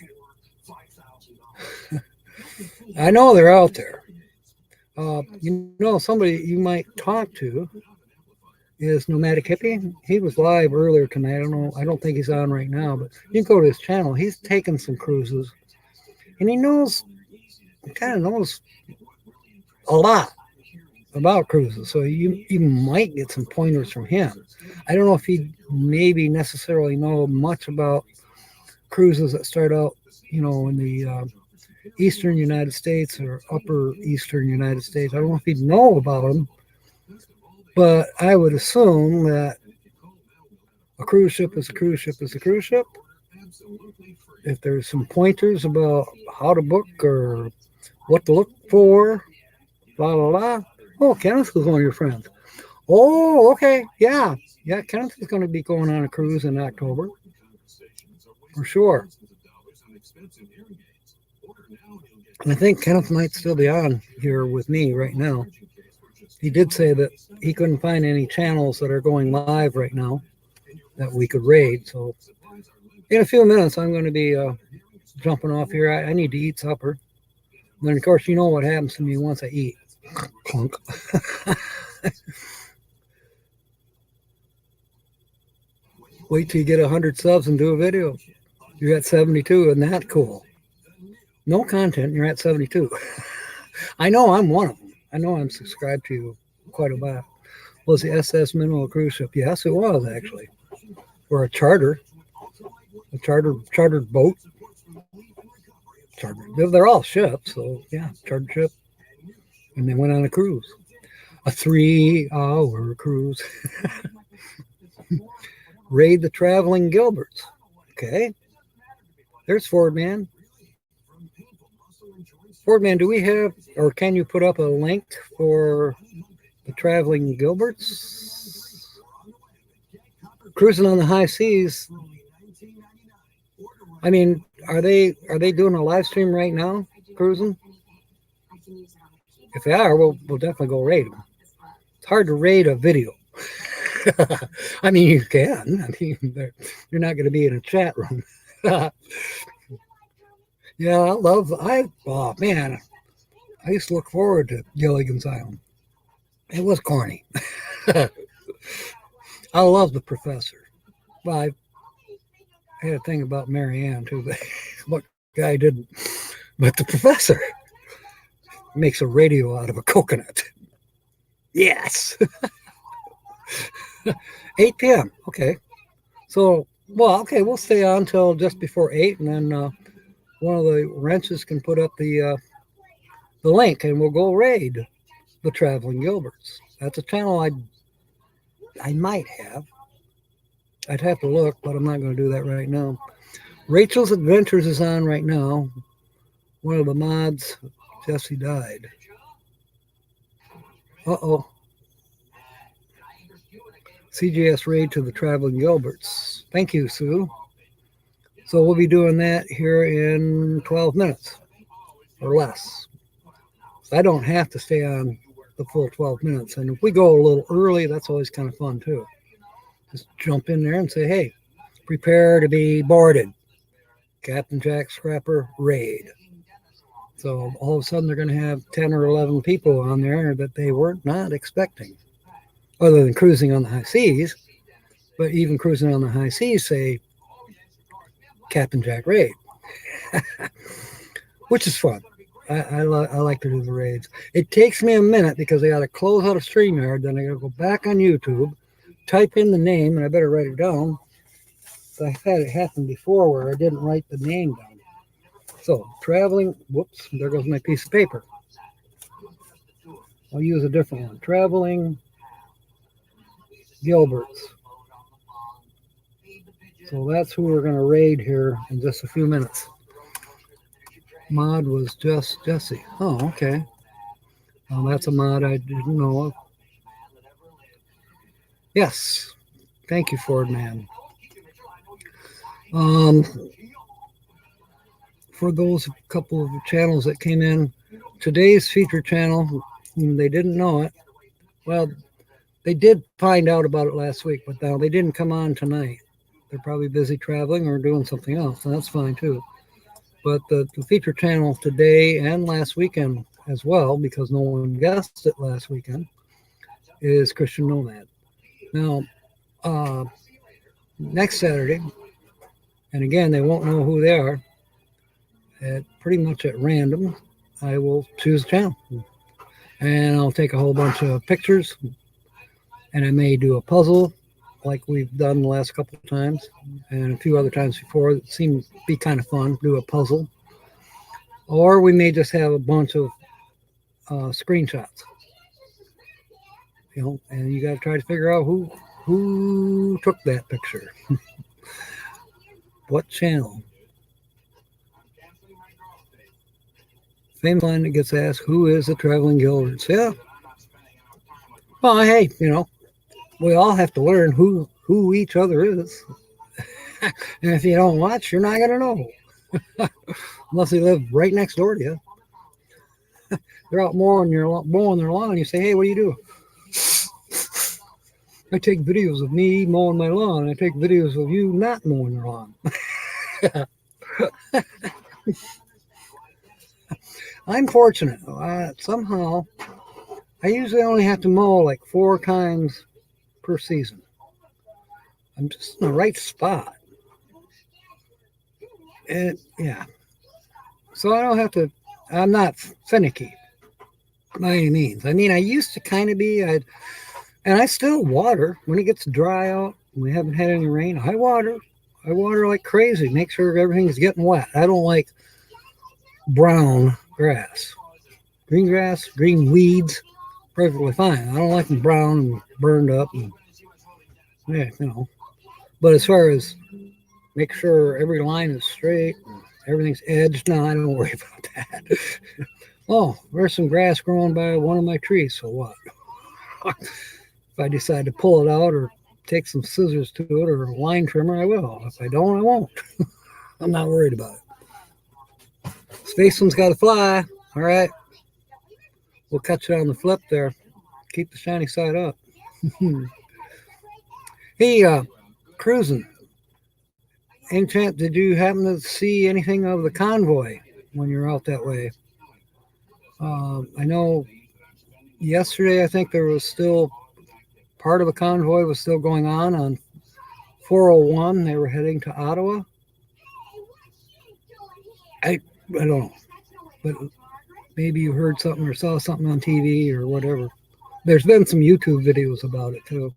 I know they're out there. You know, somebody you might talk to is Nomadic Hippie. He was live earlier tonight. I don't think he's on right now, but you can go to his channel. He's taken some cruises, and he kind of knows a lot about cruises. So you might get some pointers from him. I don't know if he maybe necessarily know much about cruises that start out, you know, in the eastern United States or upper eastern United States. I don't know if he'd know about them, but I would assume that a cruise ship is a cruise ship is a cruise ship. If there's some pointers about how to book or what to look for, blah, blah, blah. Oh, Kenneth was one of your friends. Oh, okay. Yeah. Yeah, Kenneth is going to be going on a cruise in October. For sure. And I think Kenneth might still be on here with me right now. He did say that he couldn't find any channels that are going live right now that we could raid. So in a few minutes, I'm going to be jumping off here. I need to eat supper. And then, of course, you know what happens to me once I eat. Clunk. Wait till you get 100 subs and do a video. You're at 72, and that's cool. No content, you're at 72. I know I'm one of them. I know I'm subscribed to you quite a bit. Was the SS Mineral cruise ship? Yes, it was actually. Or a chartered boat. They're all ships, so yeah, chartered ship. And they went on a cruise. A 3-hour cruise. Raid the Traveling Gilberts. Okay. There's Fordman. Fordman, do we have, or can you put up a link for the Traveling Gilberts? Cruising on the high seas. I mean, are they doing a live stream right now, cruising? If they are, we'll definitely go raid them. It's hard to raid a video. I mean, you can. I mean, you're not going to be in a chat room. Yeah, oh man, I used to look forward to Gilligan's Island. It was corny. I love the professor. Well, I had a thing about Marianne too, but what guy didn't? But the professor makes a radio out of a coconut. Yes. 8 p.m. Okay. So, well, okay, we'll stay on till just before 8, and then one of the wrenches can put up the link, and we'll go raid the Traveling Gilberts. That's a channel I might have. I'd have to look, but I'm not going to do that right now. Rachel's Adventures is on right now. One of the mods, Jesse, died. Uh-oh. CGS raid to the Traveling Gilberts. Thank you, Sue. So we'll be doing that here in 12 minutes or less. So I don't have to stay on the full 12 minutes. And if we go a little early, that's always kind of fun too. Just jump in there and say, hey, prepare to be boarded. Captain Jack Scrapper raid. So all of a sudden they're going to have 10 or 11 people on there that they were not expecting. Other than cruising on the high seas. But even cruising on the high seas, say, Captain Jack raid. Which is fun. I like to do the raids. It takes me a minute because I got to close out of StreamYard, then I got to go back on YouTube, type in the name, and I better write it down. So I've had it happen before where I didn't write the name down. So, traveling, whoops, there goes my piece of paper. I'll use a different one. Traveling Gilberts. So that's who we're going to raid here in just a few minutes. Mod was just Jesse. Oh, okay. Well, that's a mod I didn't know of. Yes. Thank you, Ford Man. For those couple of channels that came in, today's feature channel, they didn't know it. Well, they did find out about it last week, but now they didn't come on tonight. They're probably busy traveling or doing something else, and that's fine too. But the feature channel today and last weekend as well, because no one guessed it last weekend, is Christian Nomad. Now, next Saturday, and again, they won't know who they are, pretty much at random, I will choose a channel. And I'll take a whole bunch of pictures, and I may do a puzzle like we've done the last couple of times and a few other times before. It seemed to be kind of fun, do a puzzle. Or we may just have a bunch of screenshots. You know, and you got to try to figure out who took that picture. What channel? Famous line that gets asked, who is the Traveling Gilberts? Yeah. Well, hey, you know, we all have to learn who each other is. And if you don't watch, you're not going to know. Unless they live right next door to you. They're out mowing their lawn, and you say, hey, what do you do? I take videos of me mowing my lawn. I take videos of you not mowing your lawn. I'm fortunate. Somehow, I usually only have to mow like 4 times per season. I'm just in the right spot. Yeah. So I don't have to, I'm not finicky by any means. I mean, I used to kind of be, and I still water when it gets dry out. We haven't had any rain. I water like crazy. Make sure everything's getting wet. I don't like brown grass. Green grass, green weeds, perfectly fine. I don't like them brown and burned up. And, yeah, you know. But as far as make sure every line is straight, and everything's edged, no, I don't worry about that. Oh, there's some grass growing by one of my trees, so what? If I decide to pull it out or take some scissors to it or a line trimmer, I will. If I don't, I won't. I'm not worried about it. Space one's got to fly. All right. We'll catch it on the flip there. Keep the shiny side up. Hey, cruising. Any chance, did you happen to see anything of the convoy when you're out that way? I know yesterday, I think there was still part of a convoy was still going on 401. They were heading to Ottawa. I don't know, but maybe you heard something or saw something on TV or whatever. There's been some YouTube videos about it too.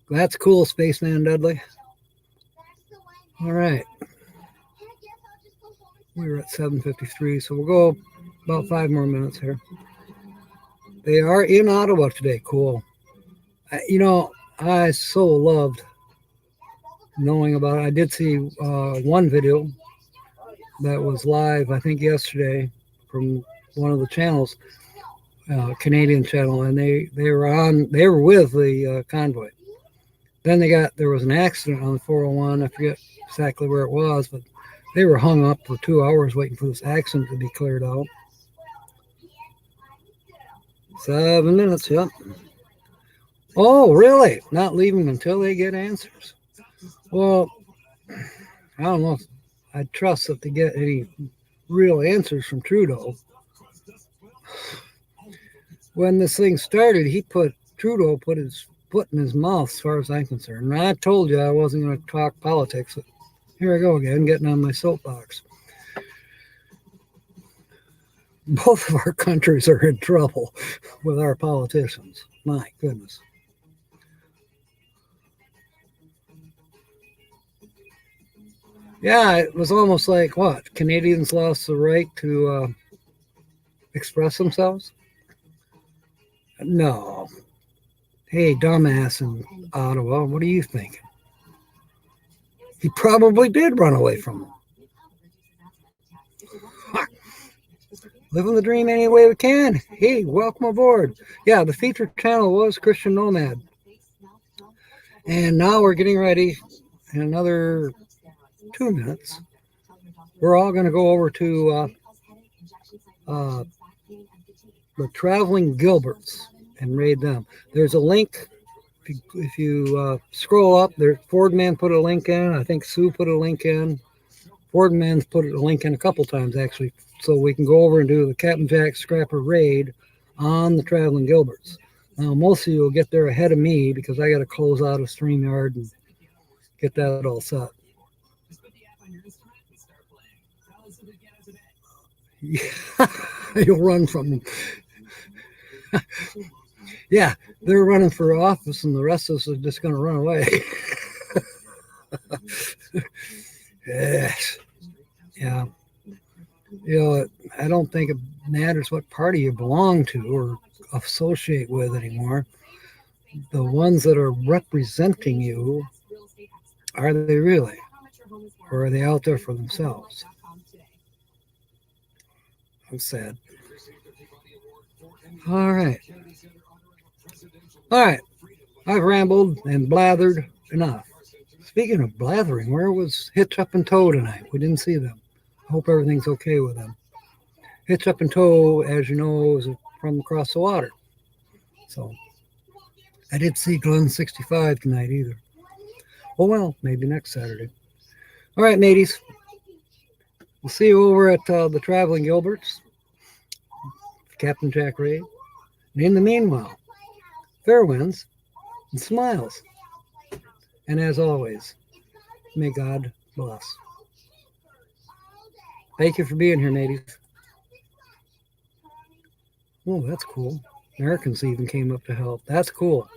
That's cool, Spaceman Dudley. All right. We're at 7:53, so we'll go about 5 more minutes here. They are in Ottawa today. Cool. You know, I so loved knowing about it. I did see one video that was live, I think yesterday, from one of the channels, Canadian channel, and they were with the convoy. Then there was an accident on the 401. I forget exactly where it was, but they were hung up for 2 hours waiting for this accident to be cleared out. 7 minutes, yep. Oh, really? Not leaving until they get answers. Well, I don't know if I trust that they get any real answers from Trudeau. When this thing started, Trudeau put his foot in his mouth as far as I'm concerned. And I told you I wasn't going to talk politics. But here I go again, getting on my soapbox. Both of our countries are in trouble with our politicians. My goodness. Yeah, it was almost like what? Canadians lost the right to express themselves? No. Hey, dumbass in Ottawa, what are you thinking? He probably did run away from them. Living the dream any way we can. Hey, welcome aboard. Yeah, the featured channel was Christian Nomad. And now we're getting ready in another 2 minutes. We're all going to go over to the Traveling Gilberts and raid them. There's a link. If you scroll up, there, Fordman put a link in. I think Sue put a link in. Fordman's put a link in a couple times, actually, so we can go over and do the Captain Jack Scrapper raid on the Traveling Gilberts. Now, most of you will get there ahead of me because I got to close out of StreamYard and get that all set. Yeah, you'll run from them. Yeah, they're running for office and the rest of us are just going to run away. Yes. Yeah. You know, I don't think it matters what party you belong to or associate with anymore. The ones that are representing you, are they really? Or are they out there for themselves? I'm sad. All right. All right. I've rambled and blathered enough. Speaking of blathering, where was HitchUpAndTow tonight? We didn't see them. I hope everything's okay with them. HitchUpAndTow, as you know, is from across the water. So I didn't see Glen 65 tonight either. Oh well, maybe next Saturday. All right, mateys. We'll see you over at the Traveling Gilberts, Captain Jack Raid. And in the meanwhile, fair winds and smiles. And as always, may God bless. Thank you for being here, mateys. Oh, that's cool. Americans even came up to help. That's cool.